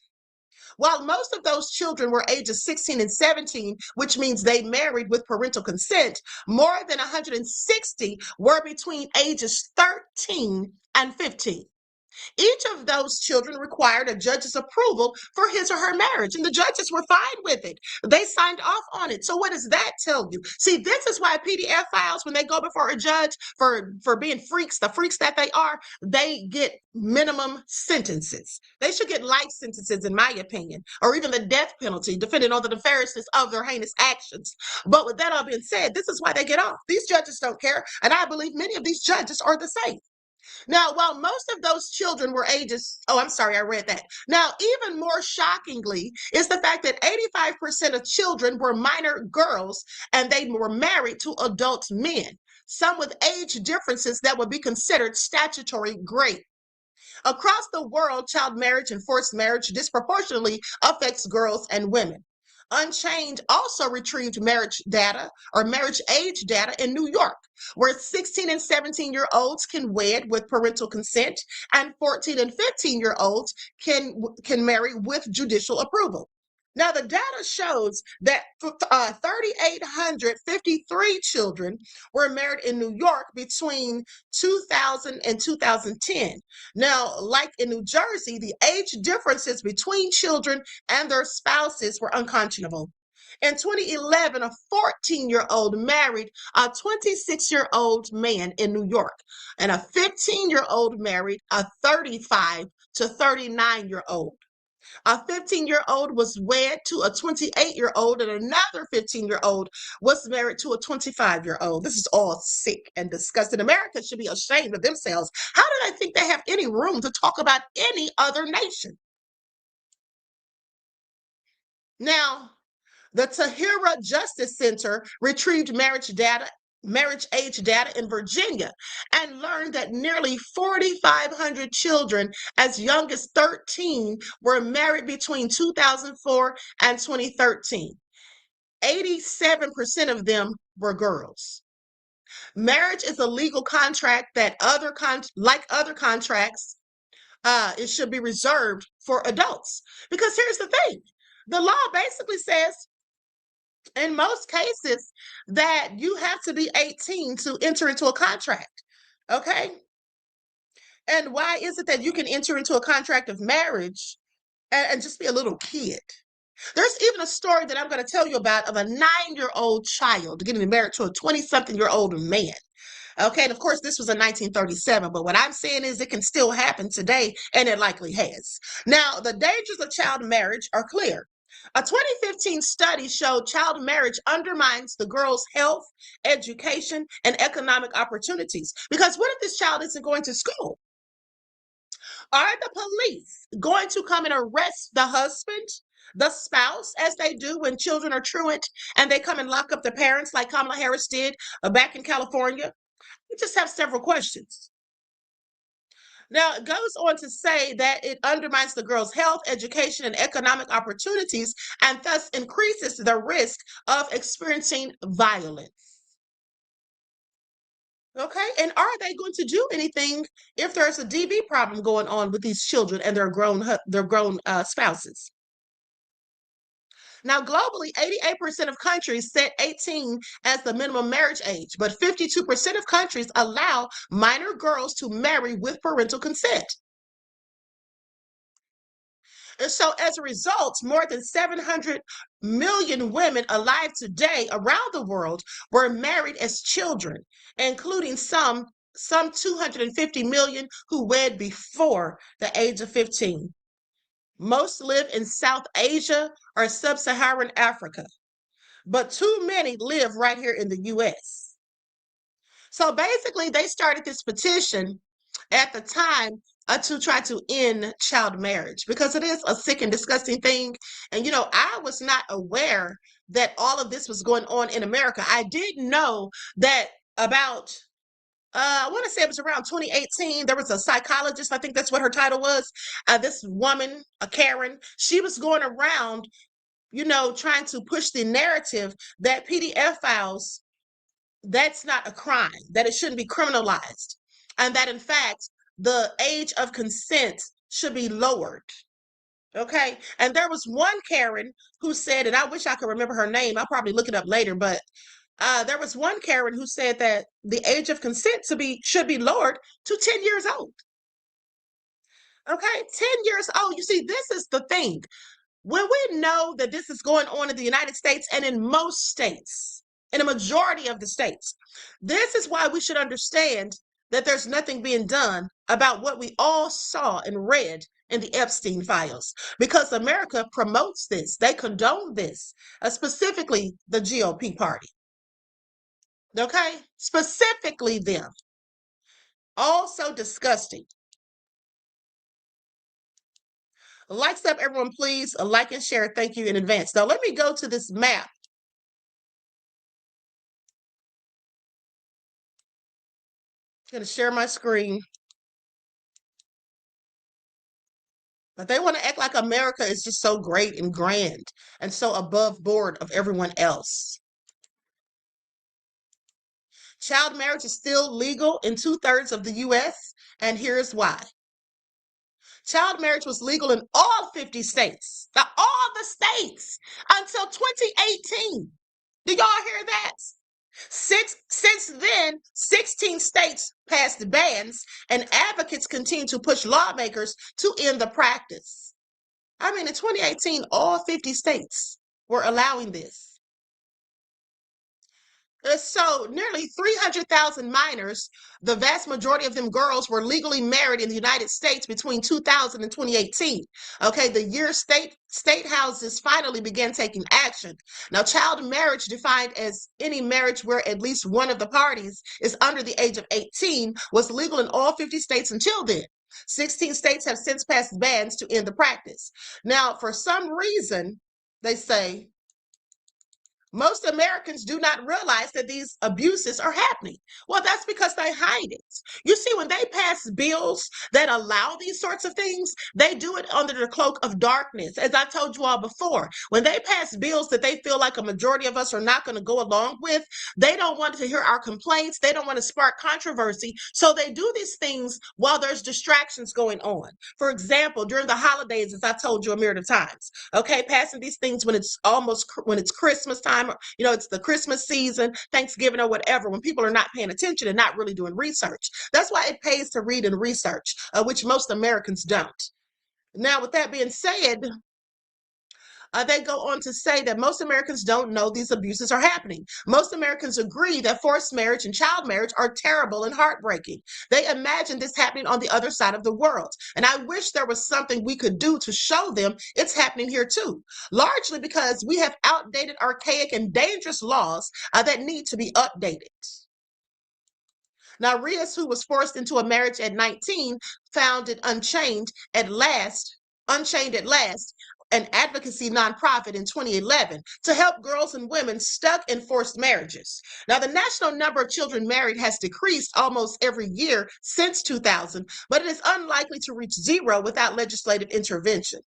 While most of those children were ages 16 and 17, which means they married with parental consent, more than 160 were between ages 13 and 15. Each of those children required a judge's approval for his or her marriage, and the judges were fine with it. They signed off on it. So what does that tell you? See, this is why PDF files, when they go before a judge for being freaks, the freaks that they are, they get minimum sentences. They should get life sentences, in my opinion, or even the death penalty, depending on the nefariousness of their heinous actions. But with that all being said, this is why they get off. These judges don't care, and I believe many of these judges are the same. Now, while most of those children were ages, oh, I'm sorry, I read that. Now, even more shockingly is the fact that 85% of children were minor girls and they were married to adult men, some with age differences that would be considered statutory rape. Across the world, child marriage and forced marriage disproportionately affects girls and women. Unchained also retrieved marriage data or marriage age data in New York, where 16 and 17-year-olds can wed with parental consent and 14 and 15-year-olds can marry with judicial approval. Now, the data shows that 3,853 children were married in New York between 2000 and 2010. Now, like in New Jersey, the age differences between children and their spouses were unconscionable. In 2011, a 14-year-old married a 26-year-old man in New York, and a 15-year-old married a 35 to 39-year-old. A 15-year-old was wed to a 28-year-old, and another 15-year-old was married to a 25-year-old. This is all sick and disgusting. America should be ashamed of themselves. How do they think they have any room to talk about any other nation? Now, the Tahira Justice Center retrieved marriage age data in Virginia and learned that nearly 4,500 children as young as 13 were married between 2004 and 2013. 87% of them were girls. Marriage is a legal contract that like other contracts, it should be reserved for adults. Because here's the thing. The law basically says, in most cases, that you have to be 18 to enter into a contract. Okay? And why is it that you can enter into a contract of marriage and just be a little kid? There's even a story that I'm going to tell you about of a 9-year-old child getting married to a 20-something-year-old man. Okay, and of course, this was in 1937, but what I'm saying is it can still happen today, and it likely has. Now, the dangers of child marriage are clear. A 2015 study showed child marriage undermines the girl's health, education, and economic opportunities. Because what if this child isn't going to school? Are the police going to come and arrest the husband, the spouse, as they do when children are truant, and they come and lock up the parents like Kamala Harris did back in California? We just have several questions. Now, it goes on to say that it undermines the girl's health, education, and economic opportunities, and thus increases the risk of experiencing violence. Okay, and are they going to do anything if there's a DV problem going on with these children and their grown spouses? Now, globally, 88% of countries set 18 as the minimum marriage age, but 52% of countries allow minor girls to marry with parental consent. And so as a result, more than 700 million women alive today around the world were married as children, including some 250 million who wed before the age of 15. Most live in South Asia or Sub-Saharan Africa, but too many live right here in the U.S. So basically, they started this petition at the time to try to end child marriage because it is a sick and disgusting thing. And, I was not aware that all of this was going on in America. I did know that about I want to say it was around 2018. There was a psychologist, I think that's what her title was. This woman, a Karen, she was going around, trying to push the narrative that PDF files, that's not a crime, that it shouldn't be criminalized, and that in fact, the age of consent should be lowered. Okay. And there was one Karen who said, and I wish I could remember her name. I'll probably look it up later, but there was one Karen who said that the age of consent should be lowered to 10 years old. Okay, 10 years old. You see, this is the thing. When we know that this is going on in the United States and in most states, in a majority of the states, this is why we should understand that there's nothing being done about what we all saw and read in the Epstein files, because America promotes this. They condone this, specifically the GOP party. Okay, specifically them. Also disgusting. Likes up, everyone, please. A like and share. Thank you in advance. Now, let me go to this map. I'm going to share my screen. But they want to act like America is just so great and grand and so above board of everyone else. Child marriage is still legal in 2/3 of the U.S., and here's why. Child marriage was legal in all 50 states, all the states, until 2018. Do y'all hear that? Since then, 16 states passed bans, and advocates continue to push lawmakers to end the practice. I mean, in 2018, all 50 states. were allowing this. So nearly 300,000 minors, the vast majority of them girls, were legally married in the United States between 2000 and 2018. Okay, the year state houses finally began taking action. Now, child marriage, defined as any marriage where at least one of the parties is under the age of 18, was legal in all 50 states until then. 16 states have since passed bans to end the practice. Now, for some reason, they say, most Americans do not realize that these abuses are happening. Well, that's because they hide it. You see, when they pass bills that allow these sorts of things, they do it under the cloak of darkness. As I told you all before, when they pass bills that they feel like a majority of us are not going to go along with, they don't want to hear our complaints. They don't want to spark controversy. So they do these things while there's distractions going on. For example, during the holidays, as I told you a myriad of times, okay, passing these things when it's Christmas time, or, it's the Christmas season, Thanksgiving, or whatever, when people are not paying attention and not really doing research. That's why it pays to read and research, which most Americans don't. Now, with that being said, they go on to say that most Americans don't know these abuses are happening. Most Americans agree that forced marriage and child marriage are terrible and heartbreaking. They imagine this happening on the other side of the world. And I wish there was something we could do to show them it's happening here too, largely because we have outdated, archaic, and dangerous laws that need to be updated. Now, Rios, who was forced into a marriage at 19, founded Unchained at Last, an advocacy nonprofit in 2011 to help girls and women stuck in forced marriages. Now, the national number of children married has decreased almost every year since 2000, but it is unlikely to reach zero without legislative intervention.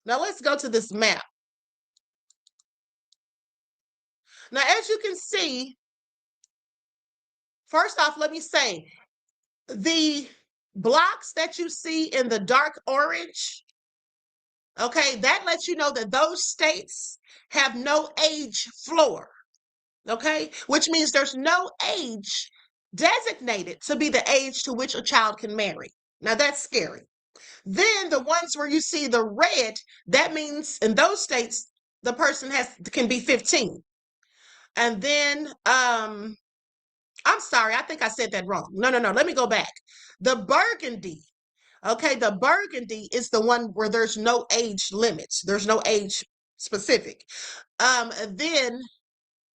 Now, let's go to this map. Now, as you can see, first off, let me say, the blocks that you see in the dark orange, okay, that lets you know that those states have no age floor, okay, which means there's no age designated to be the age to which a child can marry. Now, that's scary. Then the ones where you see the red, that means in those states, the person can be 15. And then, I'm sorry, I think I said that wrong. No, let me go back. The burgundy, okay, the burgundy is the one where there's no age limits. There's no age specific. Then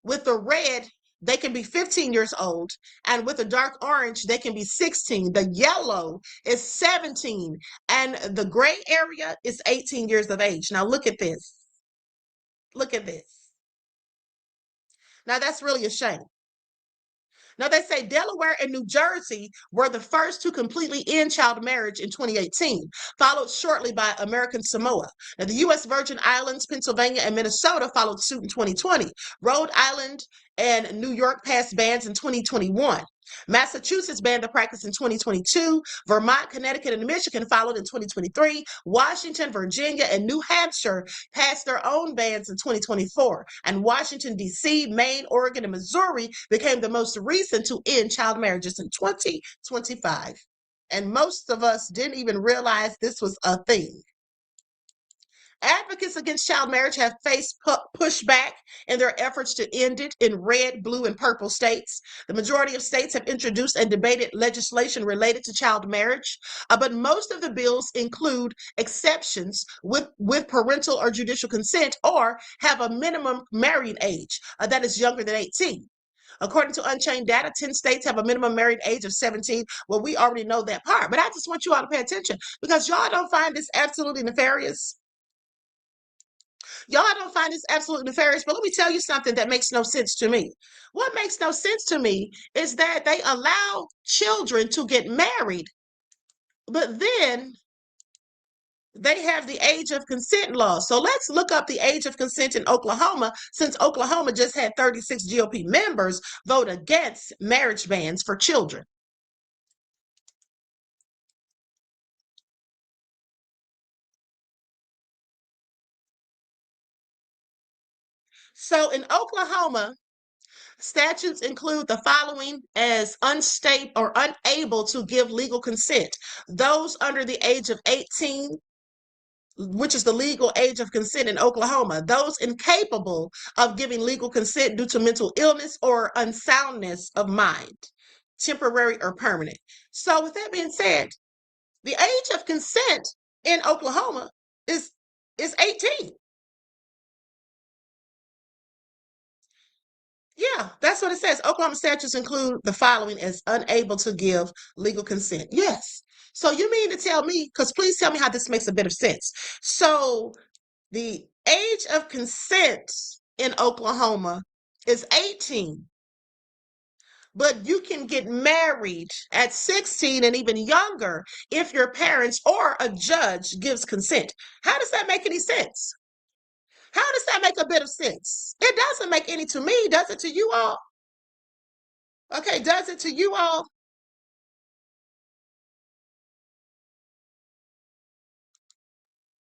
with the red, they can be 15 years old. And with the dark orange, they can be 16. The yellow is 17. And the gray area is 18 years of age. Now look at this. Look at this. Now that's really a shame. Now, they say Delaware and New Jersey were the first to completely end child marriage in 2018, followed shortly by American Samoa. Now, the U.S. Virgin Islands, Pennsylvania, and Minnesota followed suit in 2020. Rhode Island and New York passed bans in 2021. Massachusetts banned the practice in 2022. Vermont, Connecticut, and Michigan followed in 2023. Washington, Virginia, and New Hampshire passed their own bans in 2024. And Washington, D.C., Maine, Oregon, and Missouri became the most recent to end child marriages in 2025. And most of us didn't even realize this was a thing. Advocates against child marriage have faced pushback in their efforts to end it in red, blue, and purple states. The majority of states have introduced and debated legislation related to child marriage, but most of the bills include exceptions with parental or judicial consent or have a minimum marrying age that is younger than 18. According to Unchained data, 10 states have a minimum married age of 17. Well, we already know that part, but I just want you all to pay attention because y'all don't find this absolutely nefarious. Y'all don't find this absolutely nefarious, but let me tell you something that makes no sense to me. What makes no sense to me is that they allow children to get married, but then they have the age of consent law. So let's look up the age of consent in Oklahoma, since Oklahoma just had 36 GOP members vote against marriage bans for children. So in Oklahoma, statutes include the following as unstable or unable to give legal consent: those under the age of 18, which is the legal age of consent in Oklahoma, those incapable of giving legal consent due to mental illness or unsoundness of mind, temporary or permanent. So with that being said, the age of consent in Oklahoma is 18. Yeah, that's what it says. Oklahoma statutes include the following as unable to give legal consent. Yes. So you mean to tell me, because please tell me how this makes a bit of sense. So the age of consent in Oklahoma is 18, but you can get married at 16 and even younger if your parents or a judge gives consent. How does that make any sense? How does that make a bit of sense? It doesn't make any to me. Does it to you all? Okay, does it to you all?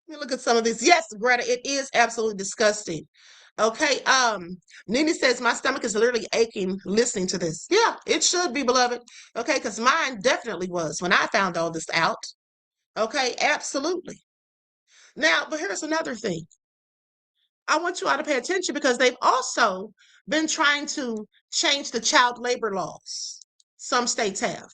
Let me look at some of these. Yes, Greta, it is absolutely disgusting. Okay, Nini says my stomach is literally aching listening to this. Yeah, it should be, beloved. Okay, because mine definitely was when I found all this out. Okay, absolutely. Now, but here's another thing. I want you all to pay attention because they've also been trying to change the child labor laws. Some states have.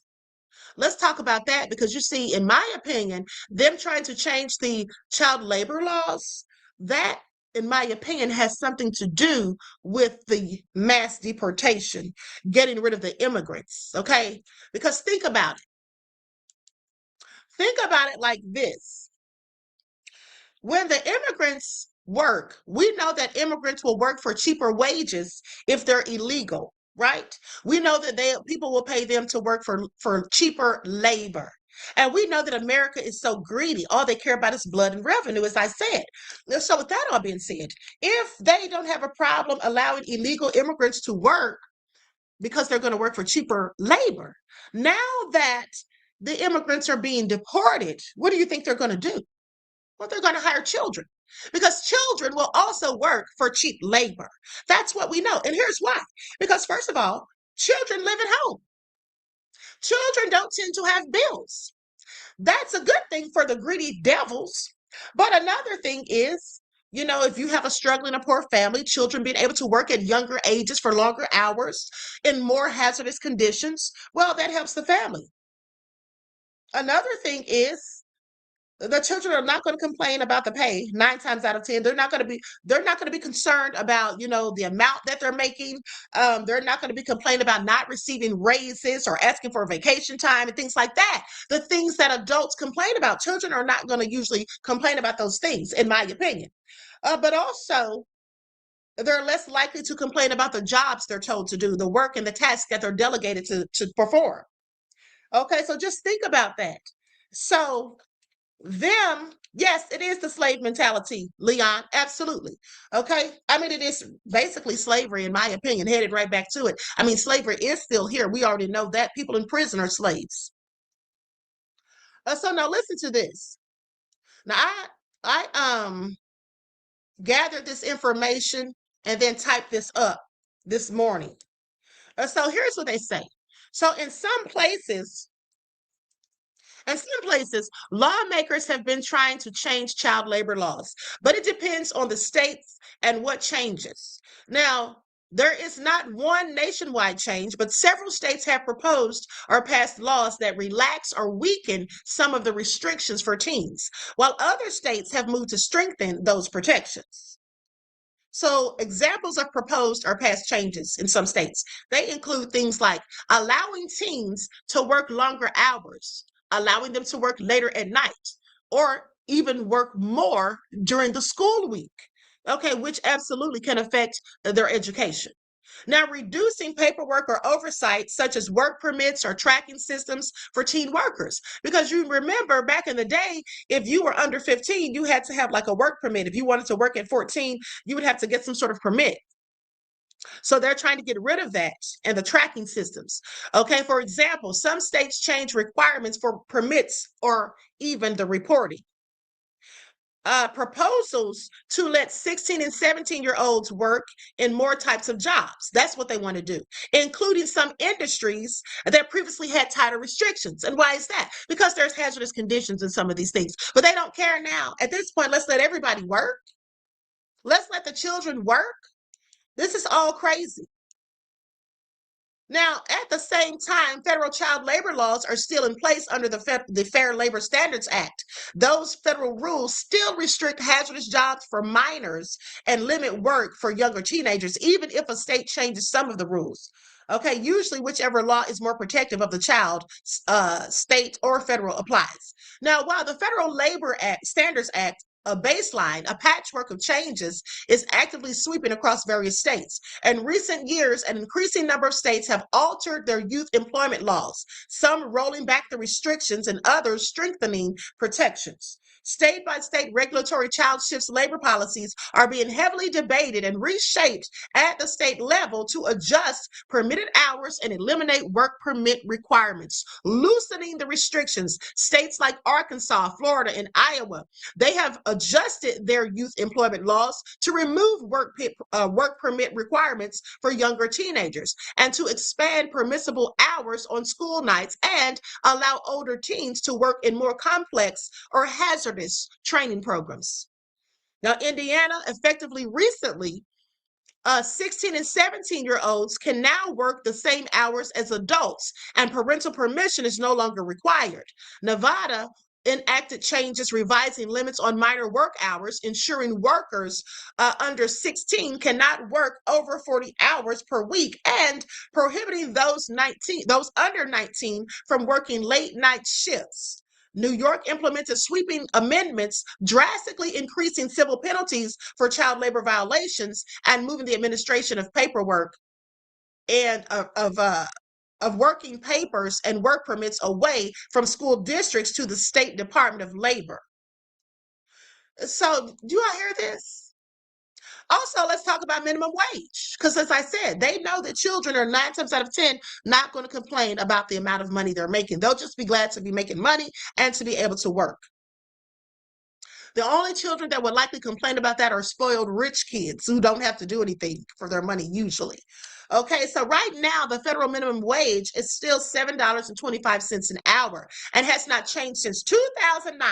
Let's talk about that because you see, in my opinion, them trying to change the child labor laws, that, in my opinion, has something to do with the mass deportation, getting rid of the immigrants, okay? Because think about it. Think about it like this. When the immigrants work, we know that immigrants will work for cheaper wages if they're illegal, right? We know that people will pay them to work for cheaper labor. And we know that America is so greedy. All they care about is blood and revenue, as I said. So with that all being said, if they don't have a problem allowing illegal immigrants to work because they're going to work for cheaper labor, now that the immigrants are being deported, what do you think they're going to do? Well, they're going to hire children because children will also work for cheap labor. That's what we know. And here's why. Because first of all, children live at home. Children don't tend to have bills. That's a good thing for the greedy devils. But another thing is, if you have a struggling or poor family, children being able to work at younger ages for longer hours in more hazardous conditions, well, that helps the family. Another thing is, the children are not going to complain about the pay 9 times out of 10. They're not going to be concerned about, the amount that they're making. They're not going to be complaining about not receiving raises or asking for vacation time and things like that. The things that adults complain about, children are not going to usually complain about those things, in my opinion. But also, they're less likely to complain about the jobs they're told to do, the work and the tasks that they're delegated to perform. Okay, so just think about that. So yes, it is the slave mentality, Leon, absolutely. Okay, I mean, it is basically slavery, in my opinion, headed right back to it. I mean, slavery is still here. We already know that. People in prison are slaves. So now listen to this. Now I gathered this information and then typed this up this morning. So here's what they say. So in some places, lawmakers have been trying to change child labor laws, but it depends on the states and what changes. Now, there is not one nationwide change, but several states have proposed or passed laws that relax or weaken some of the restrictions for teens, while other states have moved to strengthen those protections. So examples of proposed or past changes in some states, they include things like allowing teens to work longer hours, allowing them to work later at night, or even work more during the school week, okay, which absolutely can affect their education. Now, reducing paperwork or oversight, such as work permits or tracking systems for teen workers. Because you remember back in the day, if you were under 15, you had to have like a work permit. If you wanted to work at 14, you would have to get some sort of permit. So they're trying to get rid of that and the tracking systems. Okay, for example, some states change requirements for permits or even the reporting. proposals to let 16 and 17-year-olds work in more types of jobs. That's what they want to do, including some industries that previously had tighter restrictions. And why is that? Because there's hazardous conditions in some of these things. But they don't care now. At this point, let's let everybody work. Let's let the children work. This is all crazy. Now, at the same time, federal child labor laws are still in place under the Fair Labor Standards Act. Those federal rules still restrict hazardous jobs for minors and limit work for younger teenagers, even if a state changes some of the rules. Okay, usually whichever law is more protective of the child, state or federal applies. Now, while the Federal Labor Standards Act, a baseline, a patchwork of changes, is actively sweeping across various states. In recent years, an increasing number of states have altered their youth employment laws, some rolling back the restrictions and others strengthening protections. State-by-state regulatory child shifts labor policies are being heavily debated and reshaped at the state level to adjust permitted hours and eliminate work permit requirements, loosening the restrictions. States like Arkansas, Florida, and Iowa, they have adjusted their youth employment laws to remove work permit requirements for younger teenagers and to expand permissible hours on school nights and allow older teens to work in more complex or hazardous training programs. Now, Indiana effectively recently 16 and 17-year-olds can now work the same hours as adults, and parental permission is no longer required. Nevada enacted changes revising limits on minor work hours, ensuring workers under 16 cannot work over 40 hours per week, and prohibiting those under 19 from working late night shifts. New York implemented sweeping amendments, drastically increasing civil penalties for child labor violations and moving the administration of paperwork and of working papers and work permits away from school districts to the State Department of Labor. So, do I hear this? Also, let's talk about minimum wage, because as I said, they know that children are 9 times out of 10 not going to complain about the amount of money they're making. They'll just be glad to be making money and to be able to work. The only children that would likely complain about that are spoiled rich kids who don't have to do anything for their money usually. Okay, so right now the federal minimum wage is still $7.25 an hour and has not changed since 2009.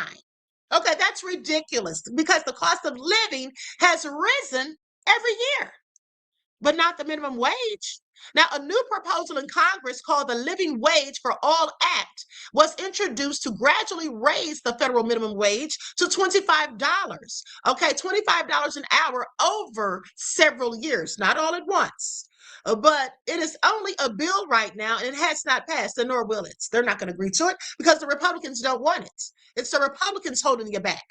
Okay, that's ridiculous because the cost of living has risen every year, but not the minimum wage. Now, a new proposal in Congress called the Living Wage for All Act was introduced to gradually raise the federal minimum wage to $25. Okay, $25 an hour over several years, not all at once. But it is only a bill right now, and it has not passed, and nor will it. They're not going to agree to it because the Republicans don't want it. It's the Republicans holding you back.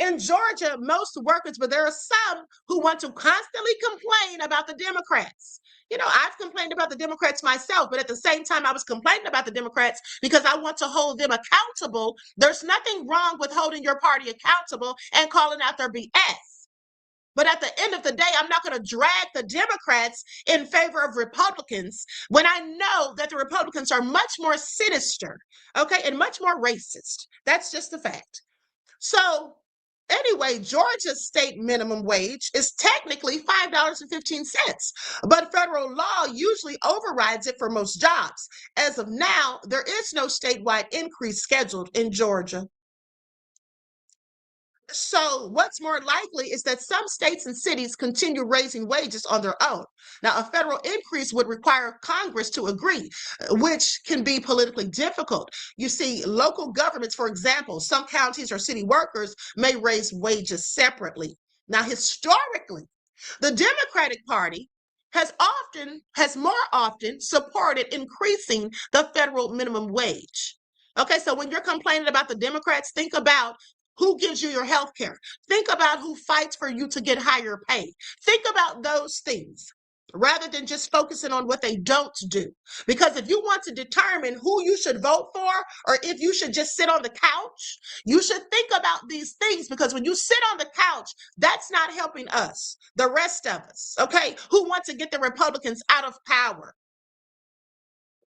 In Georgia, most workers, but there are some who want to constantly complain about the Democrats. You know, I've complained about the Democrats myself, but at the same time, I was complaining about the Democrats because I want to hold them accountable. There's nothing wrong with holding your party accountable and calling out their BS. But at the end of the day, I'm not going to drag the Democrats in favor of Republicans when I know that the Republicans are much more sinister, okay, and much more racist. That's just a fact. So anyway, Georgia's state minimum wage is technically $5.15, but federal law usually overrides it for most jobs. As of now, there is no statewide increase scheduled in Georgia. So what's more likely is that some states and cities continue raising wages on their own. Now, a federal increase would require Congress to agree, which can be politically difficult. You see, local governments, for example, some counties or city workers may raise wages separately. Now, historically, the Democratic Party has more often supported increasing the federal minimum wage. Okay, so when you're complaining about the Democrats, think about who gives you your health care. Think about who fights for you to get higher pay. Think about those things rather than just focusing on what they don't do. Because if you want to determine who you should vote for or if you should just sit on the couch, you should think about these things, because when you sit on the couch, that's not helping us, the rest of us, okay, who want to get the Republicans out of power.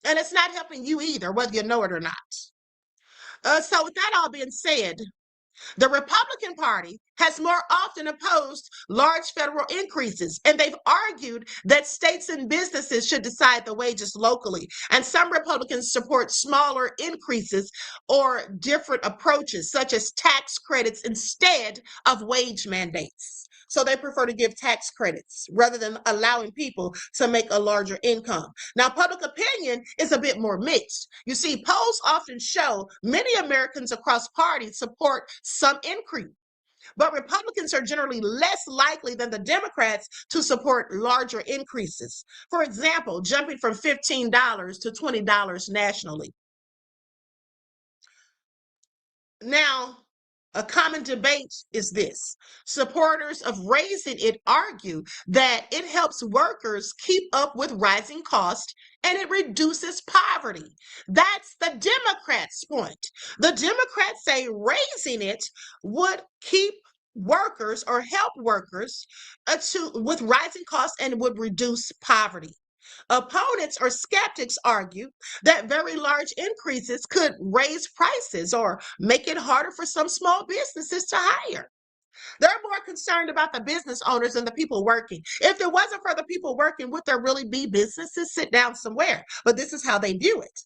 And it's not helping you either, whether you know it or not. So with that all being said, The Republican Party has more often opposed large federal increases, and they've argued that states and businesses should decide the wages locally. And some Republicans support smaller increases or different approaches, such as tax credits instead of wage mandates. So they prefer to give tax credits rather than allowing people to make a larger income. Now, public opinion is a bit more mixed. You see, polls often show many Americans across parties support some increase, but Republicans are generally less likely than the Democrats to support larger increases. For example, jumping from $15 to $20 nationally. Now, a common debate is this. Supporters of raising it argue that it helps workers keep up with rising costs and it reduces poverty. That's the Democrats' point. The Democrats say raising it would keep workers or help workers with rising costs and would reduce poverty. Opponents or skeptics argue that very large increases could raise prices or make it harder for some small businesses to hire. They're more concerned about the business owners than the people working. If it wasn't for the people working, would there really be businesses? Sit down somewhere. But this is how they view it.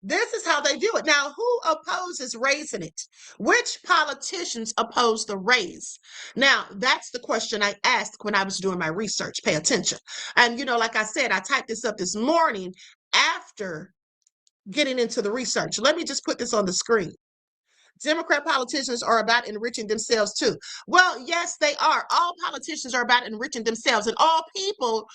This is how they view it. Now, who opposes raising it? Which politicians oppose the raise? Now, that's the question I asked when I was doing my research. Pay attention. And, like I said, I typed this up this morning after getting into the research. Let me just put this on the screen. Democrat politicians are about enriching themselves too. Well, yes, they are. All politicians are about enriching themselves, and all people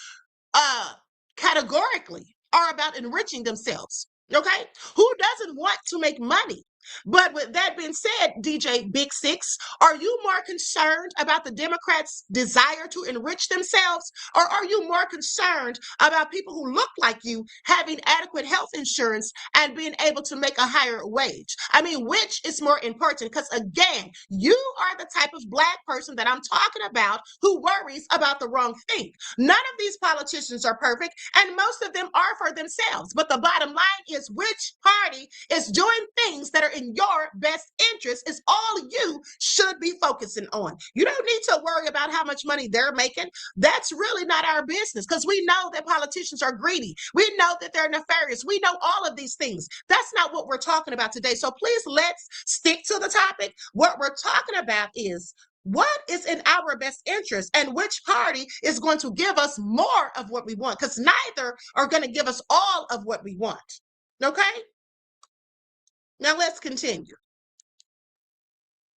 categorically are about enriching themselves. Okay, who doesn't want to make money? But with that being said, DJ Big Six, are you more concerned about the Democrats' desire to enrich themselves, or are you more concerned about people who look like you having adequate health insurance and being able to make a higher wage? I mean, which is more important? Because again, you are the type of Black person that I'm talking about who worries about the wrong thing. None of these politicians are perfect, and most of them are for themselves. But the bottom line is, which party is doing things that are in your best interest is all you should be focusing on. You don't need to worry about how much money they're making. That's really not our business, because we know that politicians are greedy. We know that they're nefarious. We know all of these things. That's not what we're talking about today. So please, let's stick to the topic. What we're talking about is what is in our best interest and which party is going to give us more of what we want, because neither are going to give us all of what we want. Okay? Now let's continue.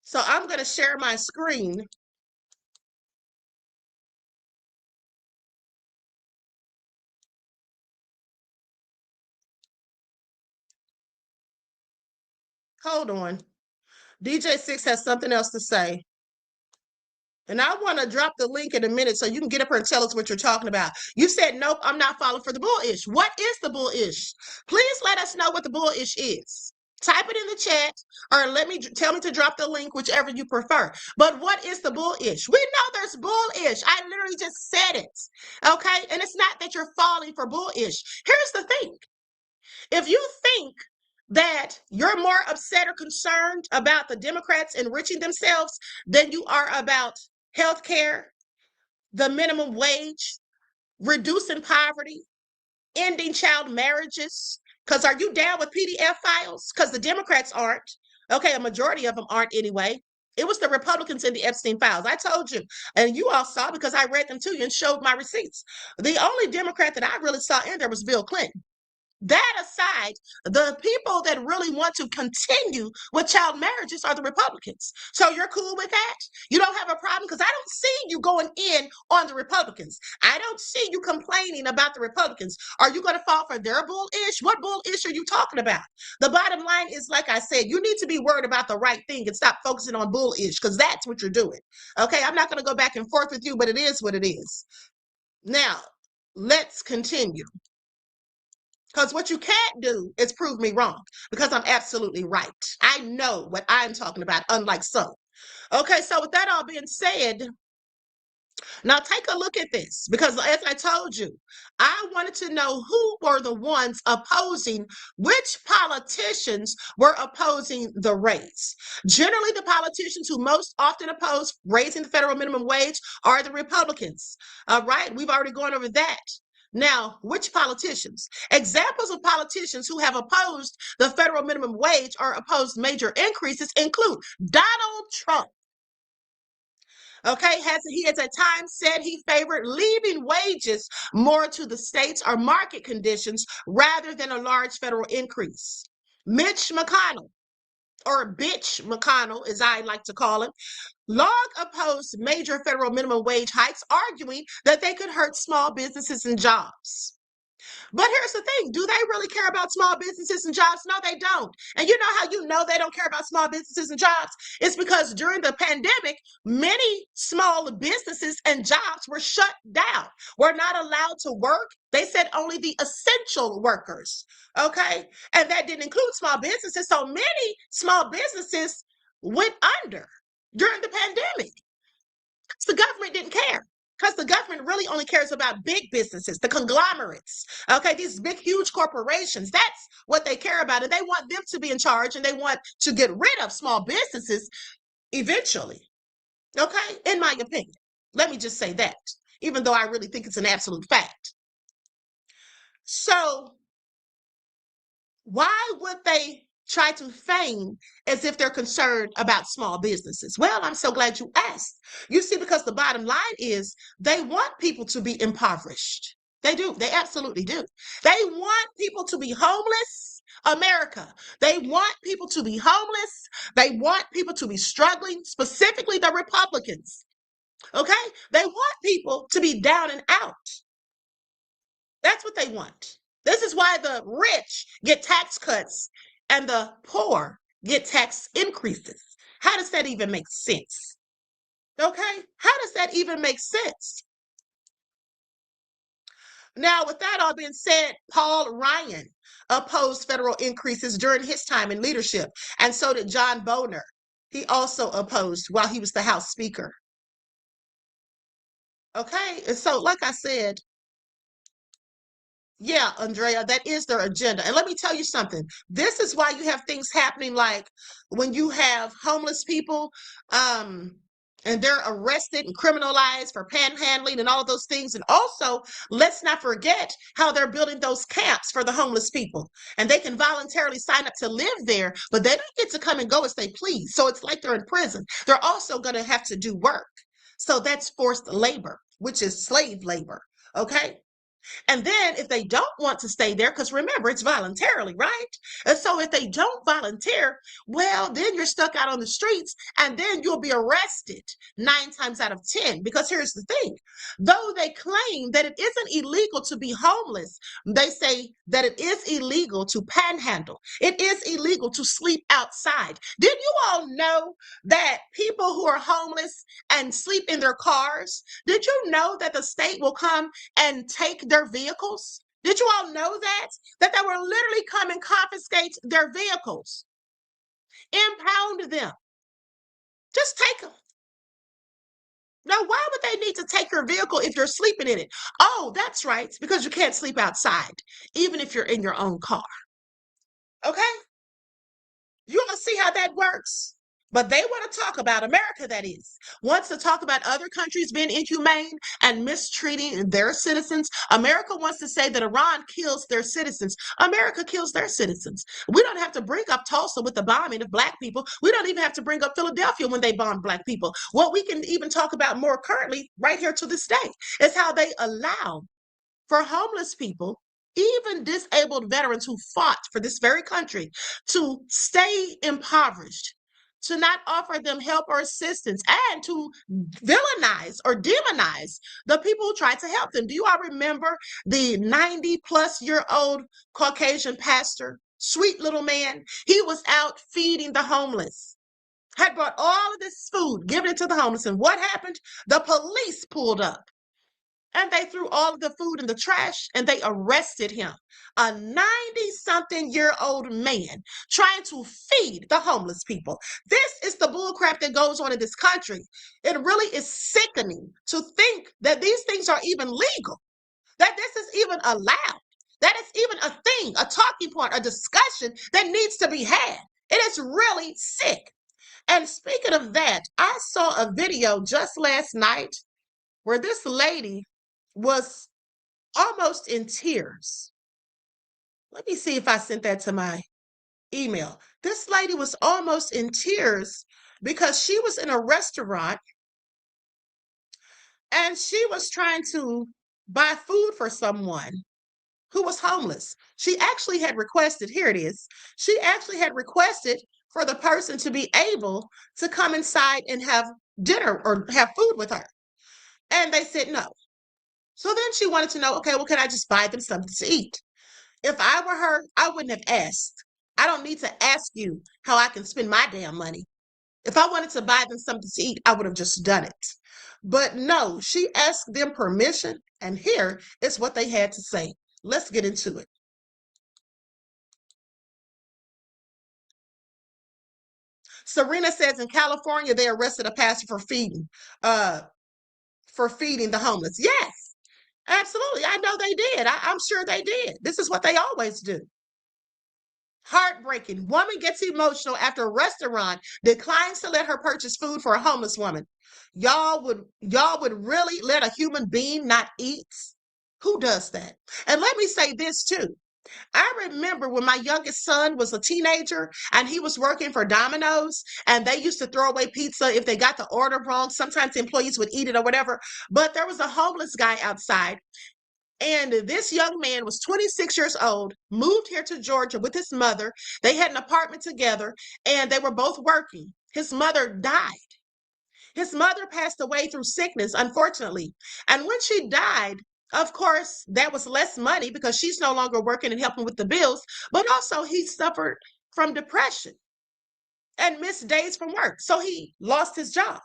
So I'm going to share my screen. Hold on. DJ Six has something else to say. And I want to drop the link in a minute so you can get up here and tell us what you're talking about. You said, nope, I'm not falling for the bullish. What is the bullish? Please let us know what the bullish is. Type it in the chat, or tell me to drop the link, whichever you prefer. But what is the bullish? We know there's bullish. I literally just said it. Okay? And it's not that you're falling for bullish. Here's the thing. If you think that you're more upset or concerned about the Democrats enriching themselves than you are about healthcare, the minimum wage, reducing poverty, ending child marriages, because are you down with PDF files? Because the Democrats aren't. Okay, a majority of them aren't anyway. It was the Republicans in the Epstein files. I told you, and you all saw because I read them to you and showed my receipts. The only Democrat that I really saw in there was Bill Clinton. That aside, the people that really want to continue with child marriages are the Republicans. So you're cool with that? You don't have a problem? Because I don't see you going in on the Republicans. I don't see you complaining about the Republicans. Are you going to fall for their bullish? What bullish are you talking about? The bottom line is, like I said, you need to be worried about the right thing and stop focusing on bullish, because that's what you're doing. Okay, I'm not going to go back and forth with you, but it is what it is. Now, let's continue. Because what you can't do is prove me wrong, because I'm absolutely right. I know what I'm talking about, unlike some. Okay, so with that all being said, Now take a look at this, because as I told you, I wanted to know who were the ones opposing, which politicians were opposing the raise. Generally, the politicians who most often oppose raising the federal minimum wage are the Republicans. All right, we've already gone over that. Now, which politicians? Examples of politicians who have opposed the federal minimum wage or opposed major increases include Donald Trump. Okay, he has at times said he favored leaving wages more to the states or market conditions rather than a large federal increase. Mitch McConnell, or Bitch McConnell, as I like to call him, long opposed major federal minimum wage hikes, arguing that they could hurt small businesses and jobs. But here's the thing, do they really care about small businesses and jobs? No, they don't. And you know how you know they don't care about small businesses and jobs? It's because during the pandemic, many small businesses and jobs were shut down, were not allowed to work. They said only the essential workers, okay? And that didn't include small businesses. So many small businesses went under during the pandemic. The government didn't care, because the government really only cares about big businesses, the conglomerates, okay, these big, huge corporations. That's what they care about, and they want them to be in charge, and they want to get rid of small businesses eventually, okay, in my opinion. Let me just say that, even though I really think it's an absolute fact. So why would they try to feign as if they're concerned about small businesses? Well, I'm so glad you asked. You see, because the bottom line is they want people to be impoverished. They do. They absolutely do. They want people to be homeless. America. They want people to be homeless. They want people to be struggling, specifically the Republicans. Okay? They want people to be down and out. That's what they want. This is why the rich get tax cuts and the poor get tax increases. How does that even make sense? Okay? How does that even make sense? Now, with that all being said, Paul Ryan opposed federal increases during his time in leadership, and so did John Boehner. He also opposed while he was the House Speaker. Okay? And so, like I said, yeah, Andrea, that is their agenda. And let me tell you something. This is why you have things happening like when you have homeless people and they're arrested and criminalized for panhandling and all of those things. And also, let's not forget how they're building those camps for the homeless people. And they can voluntarily sign up to live there, but they don't get to come and go as they please. So it's like they're in prison. They're also going to have to do work. So that's forced labor, which is slave labor. Okay? And then if they don't want to stay there, because remember, it's voluntarily, right? And so if they don't volunteer, well, then you're stuck out on the streets, and then you'll be arrested 9 times out of 10. Because here's the thing, though they claim that it isn't illegal to be homeless, they say that it is illegal to panhandle. It is illegal to sleep outside. Did you all know that people who are homeless and sleep in their cars, did you know that the state will come and take their vehicles? Did you all know that? That they will literally come and confiscate their vehicles, impound them, just take them. Now, why would they need to take your vehicle if you're sleeping in it? Oh, that's right, because you can't sleep outside, even if you're in your own car. Okay? You want to see how that works? But they want to talk about America, that is. Wants to talk about other countries being inhumane and mistreating their citizens. America wants to say that Iran kills their citizens. America kills their citizens. We don't have to bring up Tulsa with the bombing of Black people. We don't even have to bring up Philadelphia when they bombed Black people. What we can even talk about more currently, right here to this day, is how they allow for homeless people, even disabled veterans who fought for this very country, to stay impoverished, to not offer them help or assistance, and to villainize or demonize the people who tried to help them. Do you all remember the 90-plus-year-old Caucasian pastor, sweet little man? He was out feeding the homeless, had brought all of this food, given it to the homeless, and what happened? The police pulled up and they threw all of the food in the trash and they arrested him. A 90-something-year-old man trying to feed the homeless people. This is the bullcrap that goes on in this country. It really is sickening to think that these things are even legal, that this is even allowed, that it's even a thing, a talking point, a discussion that needs to be had. It is really sick. And speaking of that, I saw a video just last night where this lady was almost in tears. Let me see if I sent that to my email. This lady was almost in tears because she was in a restaurant and she was trying to buy food for someone who was homeless. She actually had requested, here it is, she actually had requested for the person to be able to come inside and have dinner or have food with her. And they said no. So then she wanted to know, okay, well, can I just buy them something to eat? If I were her, I wouldn't have asked. I don't need to ask you how I can spend my damn money. If I wanted to buy them something to eat, I would have just done it. But no, she asked them permission, and here is what they had to say. Let's get into it. Serena says in California, they arrested a pastor for feeding the homeless. Yes, absolutely. I know they did. I'm sure they did. This is what they always do. Heartbreaking. Woman gets emotional after a restaurant declines to let her purchase food for a homeless woman. Y'all would really let a human being not eat? Who does that? And let me say this too. I remember when my youngest son was a teenager and he was working for Domino's and they used to throw away pizza if they got the order wrong. Sometimes the employees would eat it or whatever. But there was a homeless guy outside. And this young man was 26 years old, moved here to Georgia with his mother. They had an apartment together and they were both working. His mother died. His mother passed away through sickness, unfortunately. And when she died, of course, that was less money because she's no longer working and helping with the bills, but also he suffered from depression and missed days from work. So he lost his job.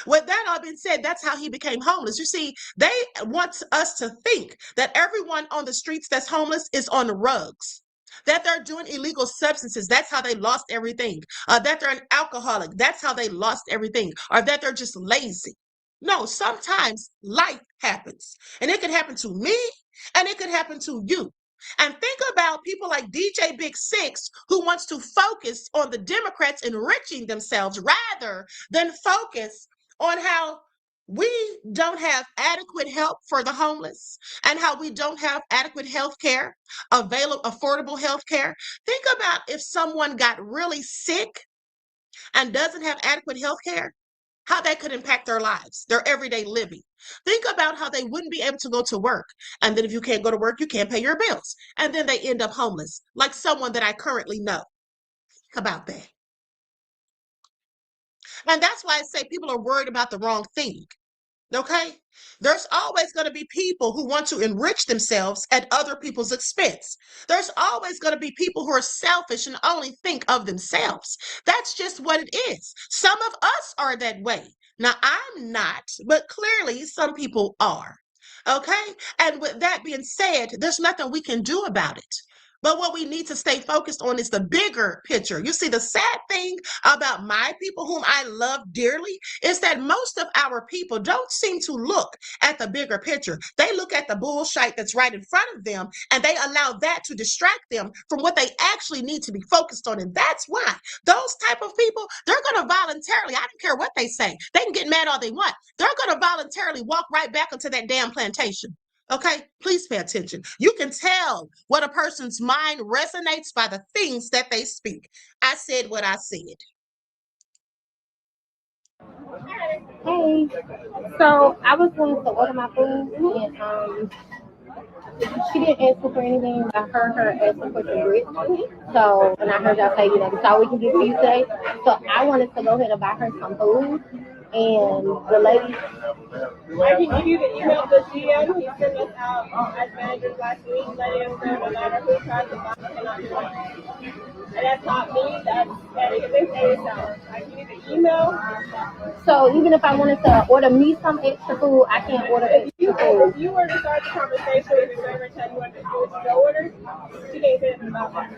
With that all being said, that's how he became homeless. You see, they want us to think that everyone on the streets that's homeless is on the rugs, that they're doing illegal substances. That's how they lost everything. That they're an alcoholic. That's how they lost everything. Or that they're just lazy. No, sometimes life happens. And it can happen to me and it could happen to you. And think about people like DJ Big Six who wants to focus on the Democrats enriching themselves rather than focus on how we don't have adequate help for the homeless and how we don't have adequate health care, affordable health care. Think about if someone got really sick and doesn't have adequate health care, how that could impact their lives, their everyday living. Think about how they wouldn't be able to go to work. And then if you can't go to work, you can't pay your bills. And then they end up homeless, like someone that I currently know. Think about that. And that's why I say people are worried about the wrong thing. Okay? There's always going to be people who want to enrich themselves at other people's expense. There's always going to be people who are selfish and only think of themselves. That's just what it is. Some of us are that way. Now, I'm not, but clearly some people are. Okay? And with that being said, there's nothing we can do about it. But what we need to stay focused on is the bigger picture. You see, the sad thing about my people whom I love dearly is that most of our people don't seem to look at the bigger picture. They look at the bullshit that's right in front of them and they allow that to distract them from what they actually need to be focused on. And that's why those type of people, they're going to voluntarily, I don't care what they say, they can get mad all they want. They're going to voluntarily walk right back into that damn plantation. Okay, please pay attention. You can tell what a person's mind resonates by the things that they speak. I said what I said. Hey, so I was going to order my food and she didn't ask for anything. I heard her asking for some grits. So, and I heard y'all say, that's all we can give you today. So I wanted to go ahead and buy her some food. And the lady, I can give you the email of the GM. He sent us out as managers last week, letting us know no matter who tries to buy, cannot do it. And that's not me, that's ASL. I can give you the email. so even if I wanted to order me some extra food, I can't order extra food. If you were to start the conversation with your server and tell you what to do with your order, she can't say anything about that.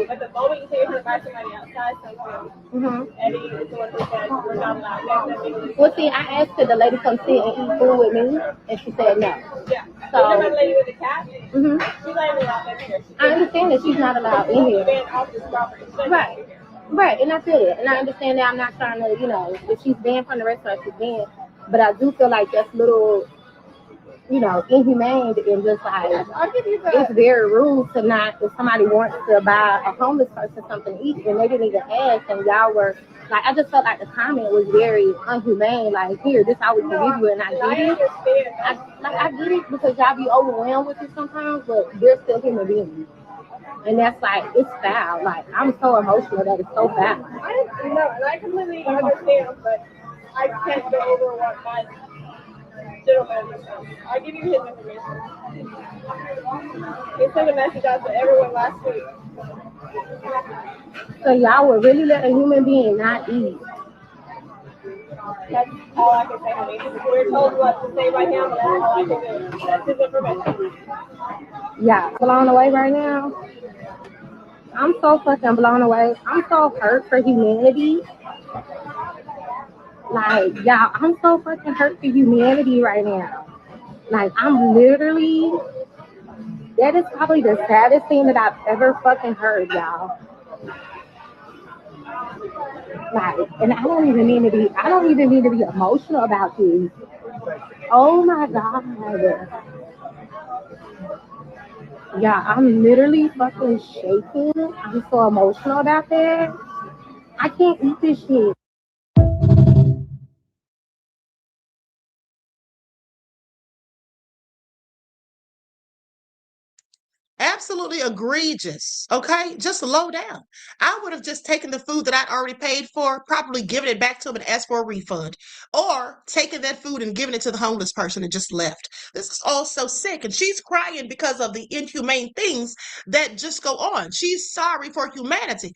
But the moment you say you're going to buy somebody outside something, Eddie is the one who said we're not allowed. Well, see, I asked her the lady come sit and eat food with me, and she said no. Yeah. So, remember the lady with the cat? She's not even allowed in here. I understand that she's not allowed in here. Banned off this property. Right. Right, and I feel it. And I understand that I'm not trying to, if she's banned from the restaurant, she's banned. But I do feel like that's little, inhumane and just like, it's very rude to not, if somebody wants to buy a homeless person something to eat and they didn't even ask and y'all were, like, I just felt like the comment was very unhumane. Like, here, this is how we can give you it, and I get it. I get it because y'all be overwhelmed with it sometimes, but they're still human beings. And that's like, it's foul. Like, I'm so emotional that it's so foul. I completely understand, but I can't go over what my gentleman said. I'll give you his information. He sent a message out to everyone last week. So y'all would really let a human being not eat? That's all I can say, honey. We're told what to say right now, but that's all I can do. That's his information. Yeah, blown away right now. I'm so fucking blown away. I'm so hurt for humanity. Like, y'all, I'm so fucking hurt for humanity right now. Like, I'm literally, that is probably the saddest thing that I've ever fucking heard, y'all. Like, and I don't even mean to be emotional about this. Oh my God. Yeah, I'm literally fucking shaking. I'm so emotional about that. I can't eat this shit. Absolutely egregious. Okay, just low down. I would have just taken the food that I'd already paid for, probably given it back to him and asked for a refund, or taken that food and given it to the homeless person and just left. This is all so sick, and she's crying because of the inhumane things that just go on. She's sorry for humanity.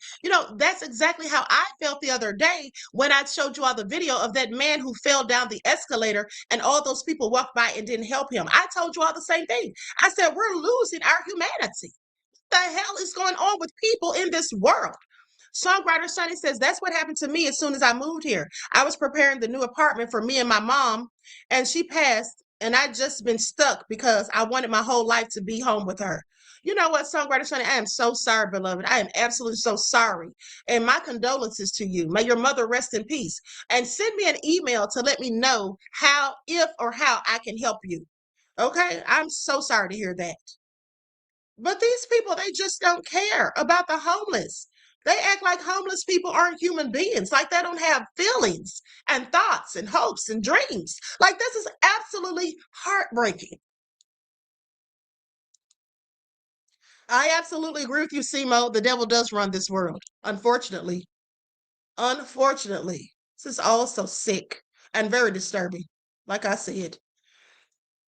That's exactly how I felt the other day when I showed you all the video of that man who fell down the escalator and all those people walked by and didn't help him. I told you all the same thing. I said, we're losing our humanity. What the hell is going on with people in this world? Songwriter Sonny says, that's what happened to me as soon as I moved here. I was preparing the new apartment for me and my mom, and she passed, and I just been stuck because I wanted my whole life to be home with her. You know what, Songwriter Sonny, I am so sorry, beloved. I am absolutely so sorry. And my condolences to you. May your mother rest in peace. And send me an email to let me know how I can help you. Okay? I'm so sorry to hear that. But these people, they just don't care about the homeless. They act like homeless people aren't human beings, like they don't have feelings and thoughts and hopes and dreams. Like, this is absolutely heartbreaking. I absolutely agree with you, Simo. The devil does run this world, unfortunately. Unfortunately. This is all so sick and very disturbing, like I said.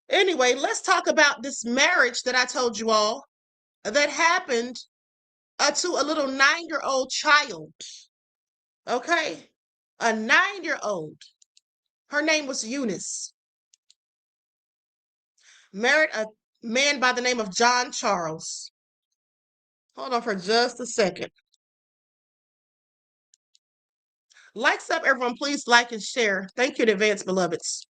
Anyway, let's talk about this marriage that I told you all that happened to a little 9-year-old child. Okay? A 9-year-old. Her name was Eunice. Married a man by the name of John Charles. Hold on for just a second. Likes up, everyone. Please like and share. Thank you in advance, beloveds.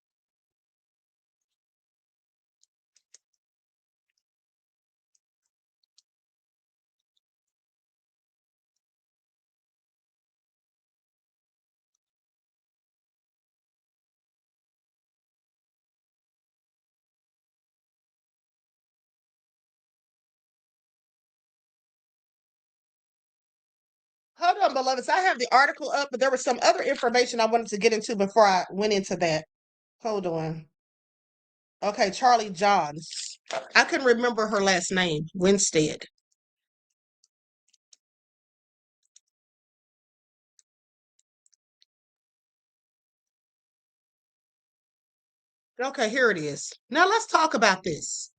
Hold on, beloveds. I have the article up, but there was some other information I wanted to get into before I went into that. Hold on. Okay, Charlie Johns. I couldn't remember her last name. Winstead. Okay, here it is. Now let's talk about this.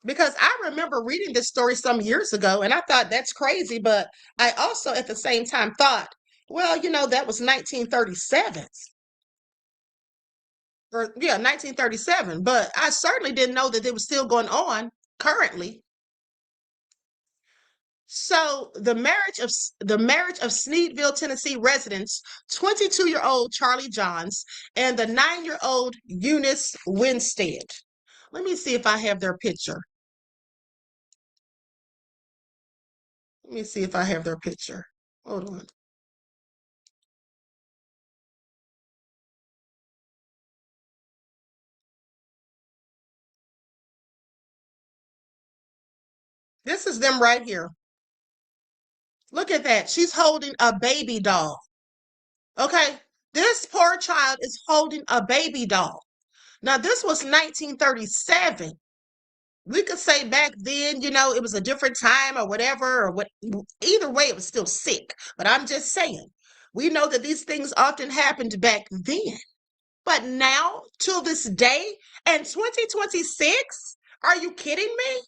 Because I remember reading this story some years ago and I thought that's crazy, but I also at the same time thought, well, that was 1937. Or yeah, 1937, but I certainly didn't know that it was still going on currently. So the marriage of Sneedville, Tennessee residents, 22-year-old Charlie Johns and the 9-year-old Eunice Winstead. Let me see if I have their picture. Let me see if I have their picture. Hold on. This is them right here. Look at that. She's holding a baby doll. Okay. This poor child is holding a baby doll. Now, this was 1937. We could say back then, it was a different time or whatever, or what. Either way, it was still sick. But I'm just saying, we know that these things often happened back then. But now, till this day, and 2026, are you kidding me?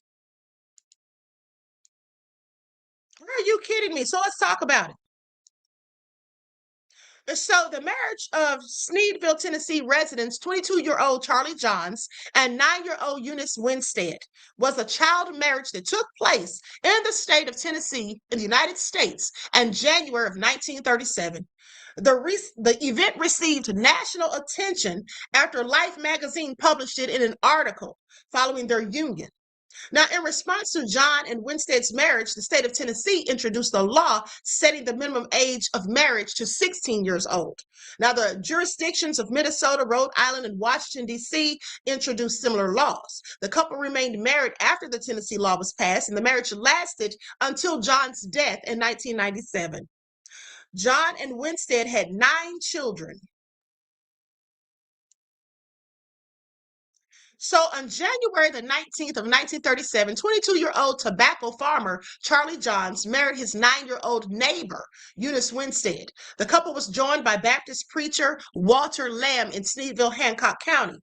Are you kidding me? So let's talk about it. So the marriage of Sneedville, Tennessee residents, 22-year-old Charlie Johns and 9-year-old Eunice Winstead, was a child marriage that took place in the state of Tennessee in the United States in January of 1937. The event received national attention after Life magazine published it in an article following their union. Now, in response to John and Winstead's marriage, the state of Tennessee introduced a law setting the minimum age of marriage to 16 years old. Now, the jurisdictions of Minnesota, Rhode Island, and Washington, D.C. introduced similar laws. The couple remained married after the Tennessee law was passed, and the marriage lasted until John's death in 1997. John and Winstead had 9 children. So on January the 19th of 1937, 22-year-old tobacco farmer Charlie Johns married his 9-year-old neighbor, Eunice Winstead. The couple was joined by Baptist preacher Walter Lamb in Sneedville, Hancock County.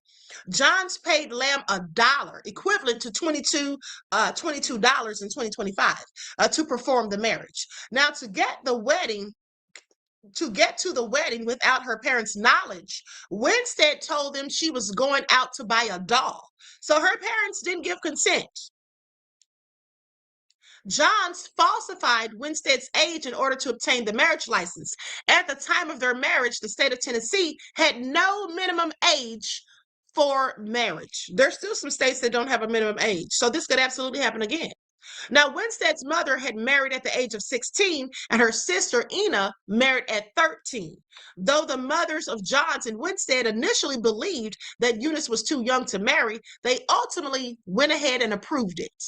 Johns paid Lamb $1, equivalent to $22 in 2025, to perform the marriage. Now, to get to the wedding without her parents' knowledge, Winstead told them she was going out to buy a doll. So her parents didn't give consent. Johns falsified Winstead's age in order to obtain the marriage license. At the time of their marriage, the state of Tennessee had no minimum age for marriage. There's still some states that don't have a minimum age. So this could absolutely happen again. Now, Winstead's mother had married at the age of 16, and her sister, Ina, married at 13. Though the mothers of Johns and Winstead initially believed that Eunice was too young to marry, they ultimately went ahead and approved it.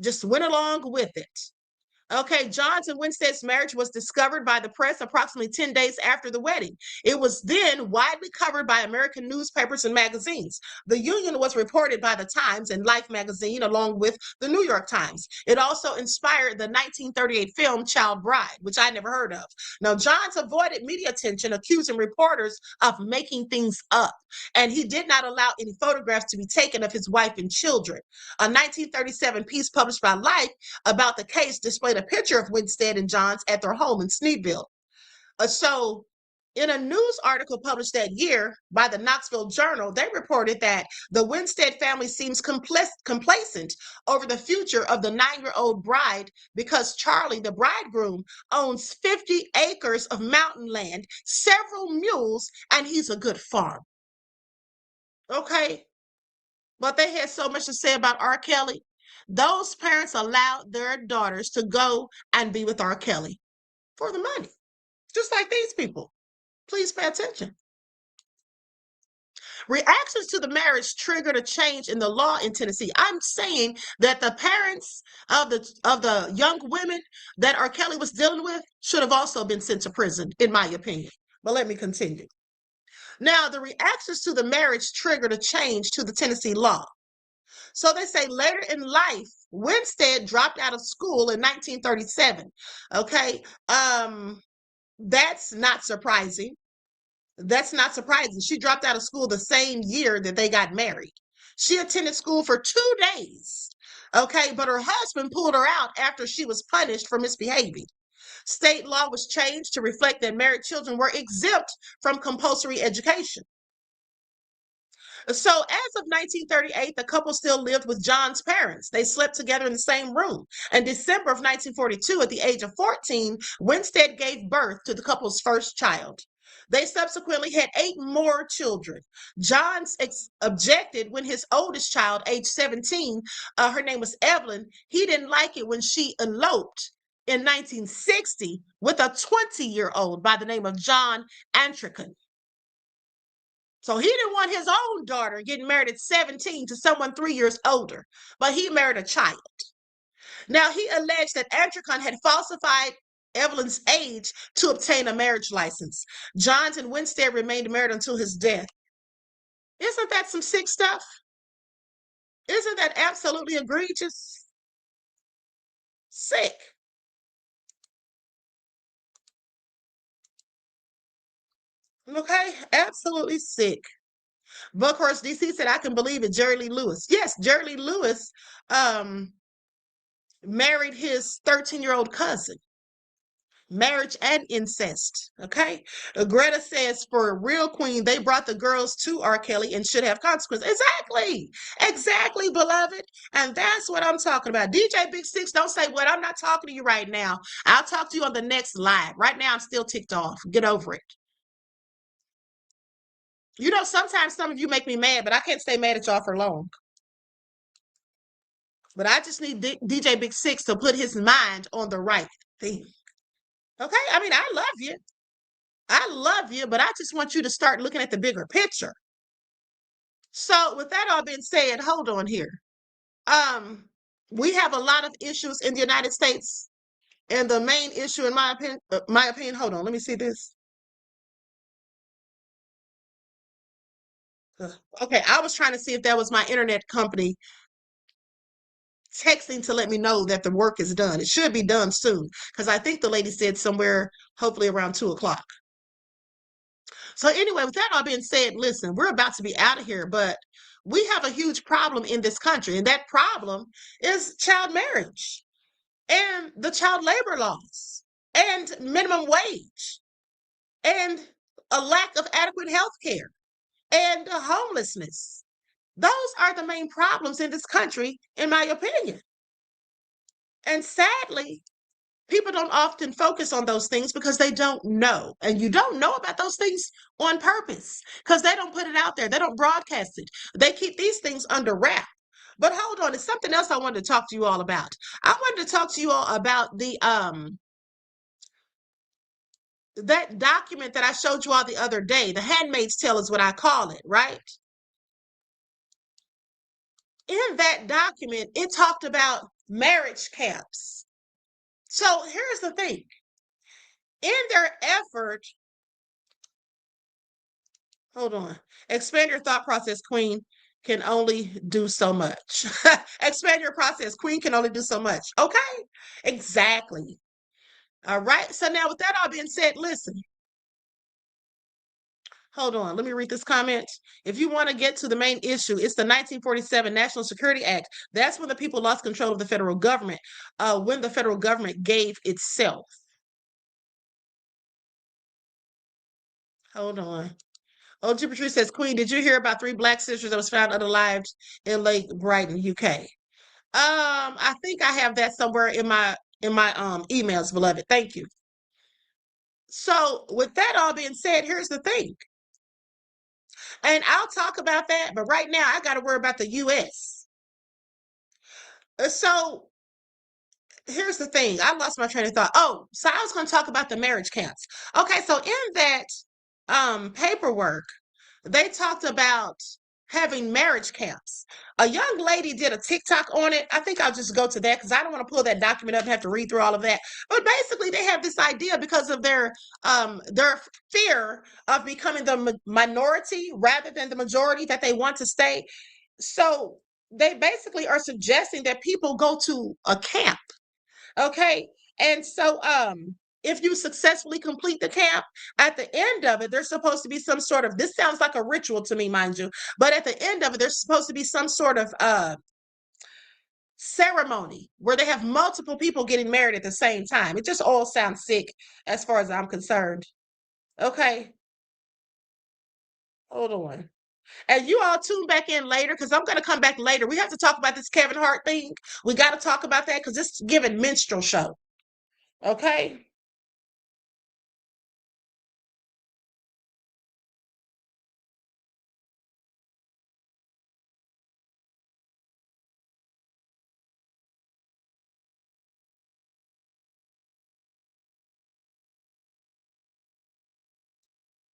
Just went along with it. Okay, Johns and Winstead's marriage was discovered by the press approximately 10 days after the wedding. It was then widely covered by American newspapers and magazines. The union was reported by the Times and Life magazine along with the New York Times. It also inspired the 1938 film Child Bride, which I never heard of. Now, Johns avoided media attention, accusing reporters of making things up, and he did not allow any photographs to be taken of his wife and children. A 1937 piece published by Life about the case displayed a picture of Winstead and Johns at their home in Sneedville. So in a news article published that year by the Knoxville Journal, they reported that the Winstead family seems complacent over the future of the 9-year-old bride because Charlie, the bridegroom, owns 50 acres of mountain land, several mules, and he's a good farm. Okay? But they had so much to say about R. Kelly. Those parents allowed their daughters to go and be with R. Kelly for the money, just like these people. Please pay attention. Reactions to the marriage triggered a change in the law in Tennessee. I'm saying that the parents of the young women that R. Kelly was dealing with should have also been sent to prison, in my opinion. But let me continue. Now, the reactions to the marriage triggered a change to the Tennessee law. So they say later in life, Winstead dropped out of school in 1937. Okay, that's not surprising. That's not surprising. She dropped out of school the same year that they got married. She attended school for 2 days. Okay, but her husband pulled her out after she was punished for misbehaving. State law was changed to reflect that married children were exempt from compulsory education. So as of 1938, the couple still lived with John's parents. They slept together in the same room. In December of 1942, at the age of 14, Winstead gave birth to the couple's first child. They subsequently had 8 more children. John objected when his oldest child, age 17, her name was Evelyn, he didn't like it when she eloped in 1960 with a 20-year-old by the name of John Antrican. So he didn't want his own daughter getting married at 17 to someone 3 years older, but he married a child. Now, he alleged that Antrican had falsified Evelyn's age to obtain a marriage license. Johns and Winstead remained married until his death. Isn't that some sick stuff? Isn't that absolutely egregious? Sick. Okay, absolutely sick. Buckhorst DC said, I can believe it. Jerry Lee Lewis. Yes, Jerry Lee Lewis married his 13-year-old cousin. Marriage and incest. Okay. Greta says, for a real queen, they brought the girls to R. Kelly and should have consequences. Exactly. Exactly, beloved. And that's what I'm talking about. DJ Big Six, don't say what. I'm not talking to you right now. I'll talk to you on the next live. Right now, I'm still ticked off. Get over it. You know, sometimes some of you make me mad, but I can't stay mad at y'all for long. But I just need DJ Big Six to put his mind on the right thing. Okay? I mean, I love you. I love you, but I just want you to start looking at the bigger picture. So with that all being said, hold on here. We have a lot of issues in the United States. And the main issue, in my opinion, hold on, let me see this. Okay, I was trying to see if that was my internet company texting to let me know that the work is done. It should be done soon, because I think the lady said somewhere, hopefully around 2 o'clock. So anyway, with that all being said, listen, we're about to be out of here, but we have a huge problem in this country, and that problem is child marriage and the child labor laws and minimum wage and a lack of adequate health care and homelessness. Those are the main problems in this country, in my opinion. And sadly, people don't often focus on those things because they don't know. And you don't know about those things on purpose because they don't put it out there. They don't broadcast it. They keep these things under wrap. But hold on, there's something else I wanted to talk to you all about. I wanted to talk to you all about the that document that I showed you all the other day. The Handmaid's Tale is what I call it, right? In that document, it talked about marriage camps. So here's the thing. In their effort, hold on, expand your thought process, Queen can only do so much. Expand your process, Queen can only do so much. Okay, exactly. All right, so now with that all being said, listen. Hold on, let me read this comment. If you want to get to the main issue, it's the 1947 National Security Act. That's when the people lost control of the federal government, when the federal government gave itself. Hold on. Oh, Patrice says, Queen, did you hear about 3 Black sisters that was found unalived in Lake Brighton, UK? I think I have that somewhere in my emails, beloved. Thank you. So with that all being said, here's the thing. And I'll talk about that, but right now I got to worry about the U.S. So here's the thing. I lost my train of thought. Oh, so I was going to talk about the marriage camps. Okay, so in that paperwork, they talked about having marriage camps. A young lady did a TikTok on it. I think I'll just go to that because I don't want to pull that document up and have to read through all of that. But basically, they have this idea because of their fear of becoming the minority rather than the majority that they want to stay. So they basically are suggesting that people go to a camp. Okay. And so if you successfully complete the camp, at the end of it, there's supposed to be some sort of, this sounds like a ritual to me, mind you, but at the end of it, there's supposed to be some sort of ceremony where they have multiple people getting married at the same time. It just all sounds sick as far as I'm concerned. Okay. Hold on. And you all tune back in later because I'm going to come back later. We have to talk about this Kevin Hart thing. We got to talk about that because it's giving minstrel show. Okay.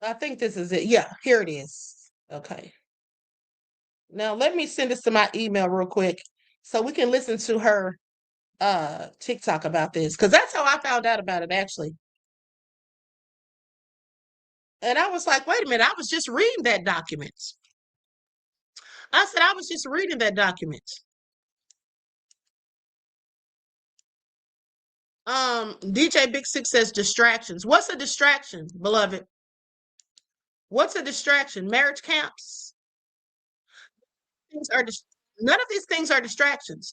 I think this is it. Yeah, here it is. Okay. Now let me send this to my email real quick so we can listen to her TikTok about this because that's how I found out about it actually. And I was like, wait a minute, I was just reading that document. I said I was just reading that document. DJ Big Six says distractions. What's a distraction, beloved? What's a distraction? Marriage camps? Things are none of these things are distractions.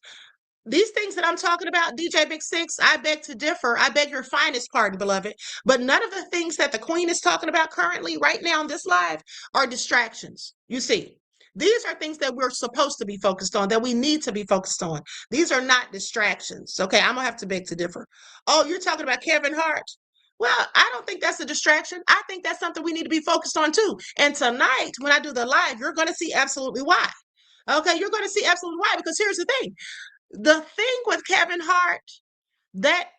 These things that I'm talking about, DJ Big Six, I beg to differ. I beg your finest pardon, beloved. But none of the things that the Queen is talking about currently, right now in this live, are distractions. You see, these are things that we're supposed to be focused on, that we need to be focused on. These are not distractions. Okay, I'm gonna have to beg to differ. Oh, you're talking about Kevin Hart? Well, I don't think that's a distraction. I think that's something we need to be focused on too. And tonight, when I do the live, you're going to see absolutely why. Okay, you're going to see absolutely why, because here's the thing. The thing with Kevin Hart, that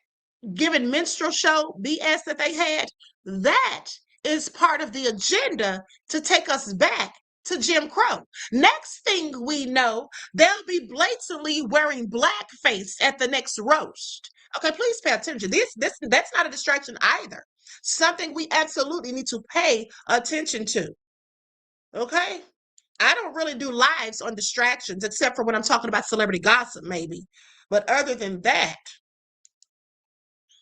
given minstrel show BS that they had, that is part of the agenda to take us back to Jim Crow. Next thing we know, they'll be blatantly wearing blackface at the next roast. Okay, please pay attention. That's not a distraction either. Something we absolutely need to pay attention to. Okay? I don't really do lives on distractions except for when I'm talking about celebrity gossip, maybe. But other than that,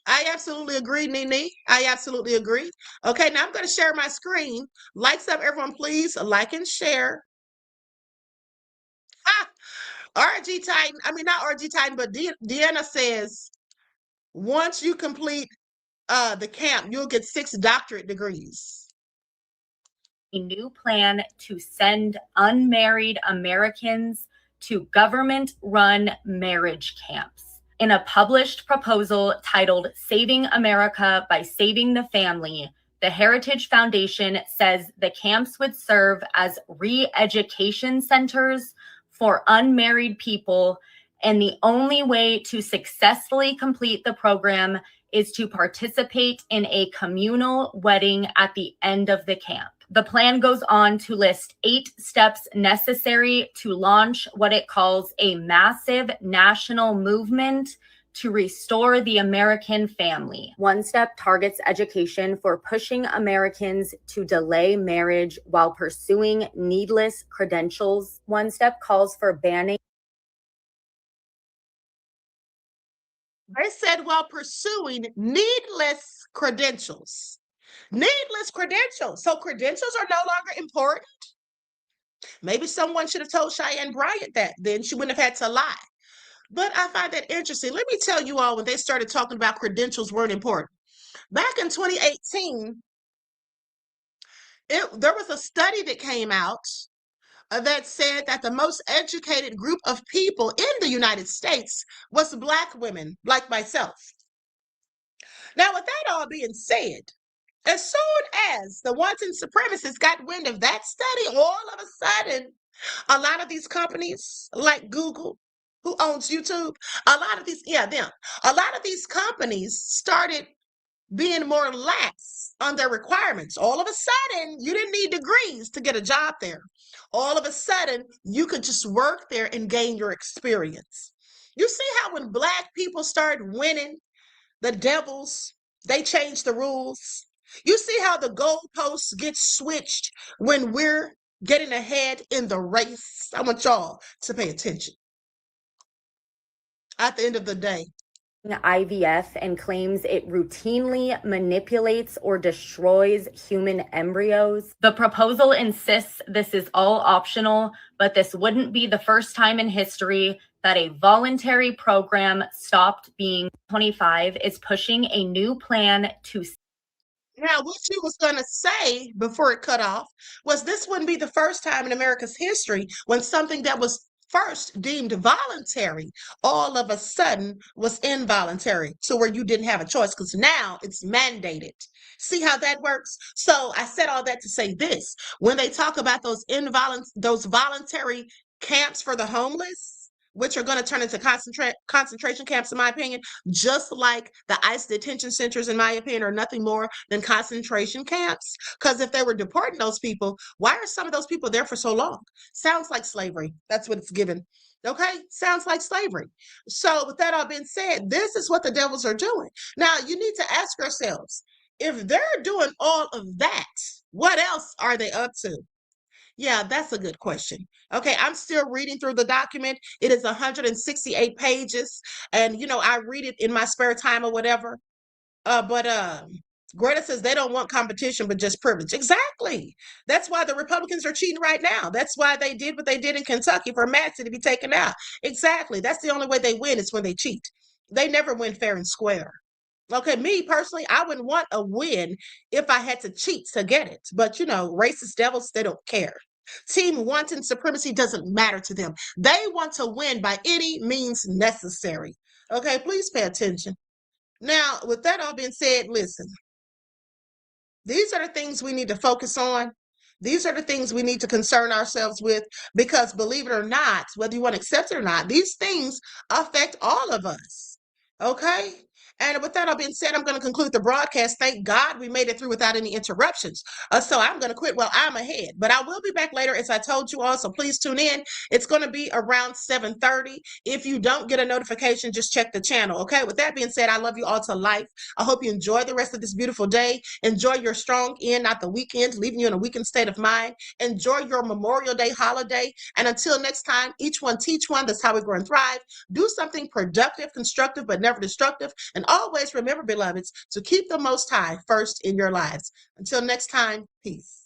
I absolutely agree, Nene. I absolutely agree. Okay, now I'm going to share my screen. Likes up, everyone, please. Like and share. RG Titan, I mean, not RG Titan, but Deanna says, once you complete the camp, you'll get 6 doctorate degrees. A new plan to send unmarried Americans to government-run marriage camps. In a published proposal titled Saving America by Saving the Family, the Heritage Foundation says the camps would serve as re-education centers for unmarried people, and the only way to successfully complete the program is to participate in a communal wedding at the end of the camp. The plan goes on to list 8 steps necessary to launch what it calls a massive national movement to restore the American family. One step targets education for pushing Americans to delay marriage while pursuing needless credentials. One step calls for banning. They said while pursuing needless credentials. Needless credentials. So credentials are no longer important. Maybe someone should have told Cheyenne Bryant that. Then she wouldn't have had to lie. But I find that interesting. Let me tell you all, when they started talking about credentials weren't important. Back in 2018, there was a study that came out that said that the most educated group of people in the United States was Black women, like myself. Now, with that all being said, as soon as the wanton supremacists got wind of that study, all of a sudden, a lot of these companies like Google, who owns YouTube, a lot of these companies started being more lax on their requirements. All of a sudden, you didn't need degrees to get a job there. All of a sudden, you could just work there and gain your experience. You see how when Black people start winning, the devils, they change the rules. You see how the goalposts get switched when we're getting ahead in the race. I want y'all to pay attention. At the end of the day, IVF and claims it routinely manipulates or destroys human embryos. The proposal insists this is all optional, but this wouldn't be the first time in history that a voluntary program stopped being. 25 is pushing a new plan to. Now, what you was going to say before it cut off was this wouldn't be the first time in America's history when something that was first deemed voluntary all of a sudden was involuntary, to where you didn't have a choice, because now it's mandated. See how that works? So I said all that to say this: when they talk about those voluntary camps for the homeless, which are going to turn into concentration camps, in my opinion, just like the ICE detention centers, in my opinion, are nothing more than concentration camps. Because if they were deporting those people, why are some of those people there for so long? Sounds like slavery. That's what it's given. Okay? Sounds like slavery. So with that all being said, this is what the devils are doing. Now, you need to ask yourselves, if they're doing all of that, what else are they up to? Yeah, that's a good question. Okay, I'm still reading through the document. It is 168 pages. And, you know, I read it in my spare time or whatever. But Greta says they don't want competition, but just privilege. Exactly. That's why the Republicans are cheating right now. That's why they did what they did in Kentucky for Massey to be taken out. Exactly. That's the only way they win, is when they cheat. They never win fair and square. Okay, me personally, I wouldn't want a win if I had to cheat to get it. But, you know, racist devils, they don't care. Team wanting supremacy doesn't matter to them. They want to win by any means necessary. Okay, please pay attention. Now, with that all being said, listen. These are the things we need to focus on. These are the things we need to concern ourselves with, because believe it or not, whether you want to accept it or not, these things affect all of us. Okay? And with that all being said, I'm going to conclude the broadcast. Thank God we made it through without any interruptions. So I'm going to quit while I'm ahead. But I will be back later, as I told you all, so please tune in. It's going to be around 7:30. If you don't get a notification, just check the channel, okay? With that being said, I love you all to life. I hope you enjoy the rest of this beautiful day. Enjoy your strong end, not the weekend, leaving you in a weakened state of mind. Enjoy your Memorial Day holiday. And until next time, each one teach one. That's how we grow and thrive. Do something productive, constructive, but never destructive. And always remember, beloveds, to keep the Most High first in your lives. Until next time, peace.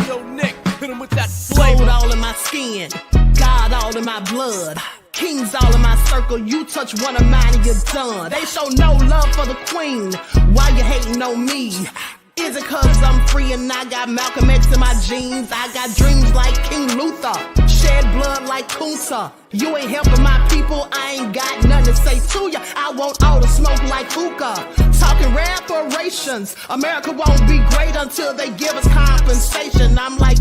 Yo, Nick, hit him with that flavor. Gold all in my skin, God all in my blood. Kings all in my circle, you touch one of mine and you're done. They show no love for the queen, why you hating on me? Is it cause I'm free and I got Malcolm X in my jeans? I got dreams like King Luther, shed blood like Kunsa. You ain't helping my people, I ain't got nothing to say to ya. I want all the smoke like hookah. Talking reparations, America won't be great until they give us compensation. I'm like,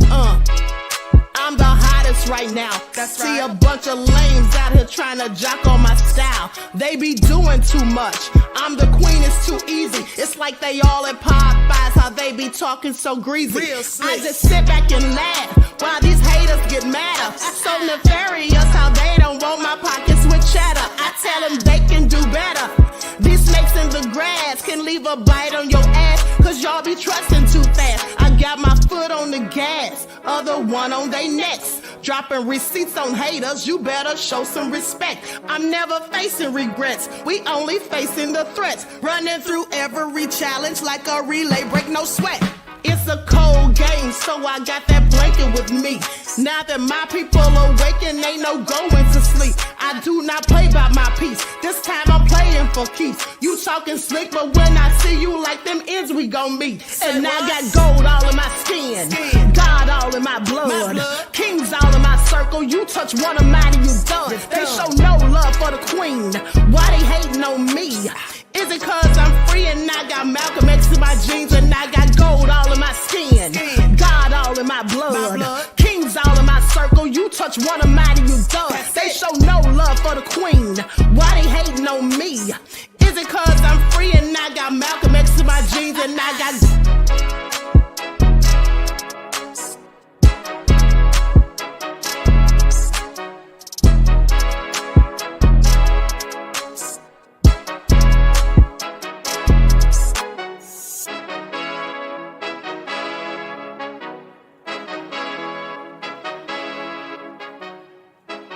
I'm the hottest right now. See a bunch of lames out here trying to jock on my style. They be doing too much. I'm the queen, it's too easy. It's like they all at Popeyes, how they be talking so greasy. I just sit back and laugh while these haters get madder. So nefarious how they don't want my pockets with cheddar. I tell them they can do better. These snakes in the grass can leave a bite on your ass, cause y'all be trusting too fast. I got my foot on the gas, other one on they necks. Dropping receipts on haters, you better show some respect. I'm never facing regrets, we only facing the threats. Running through every challenge like a relay, break no sweat. It's a cold game, so I got that blanket with me. Now that my people awaken, ain't no going to sleep. I do not play by my piece, this time I'm playing for keeps. You talking slick, but when I see you like them ends, we gon' meet. And I got gold all in my skin, God all in my blood. Kings all in my circle, you touch one of mine and you done. They show no love for the queen, why they hating on me? Is it cause I'm free and I got Malcolm X in my jeans and I got gold all in my skin, God all in my blood. Kings all in my circle, you touch one of mine and you done. They show no love for the queen, why they hating on me?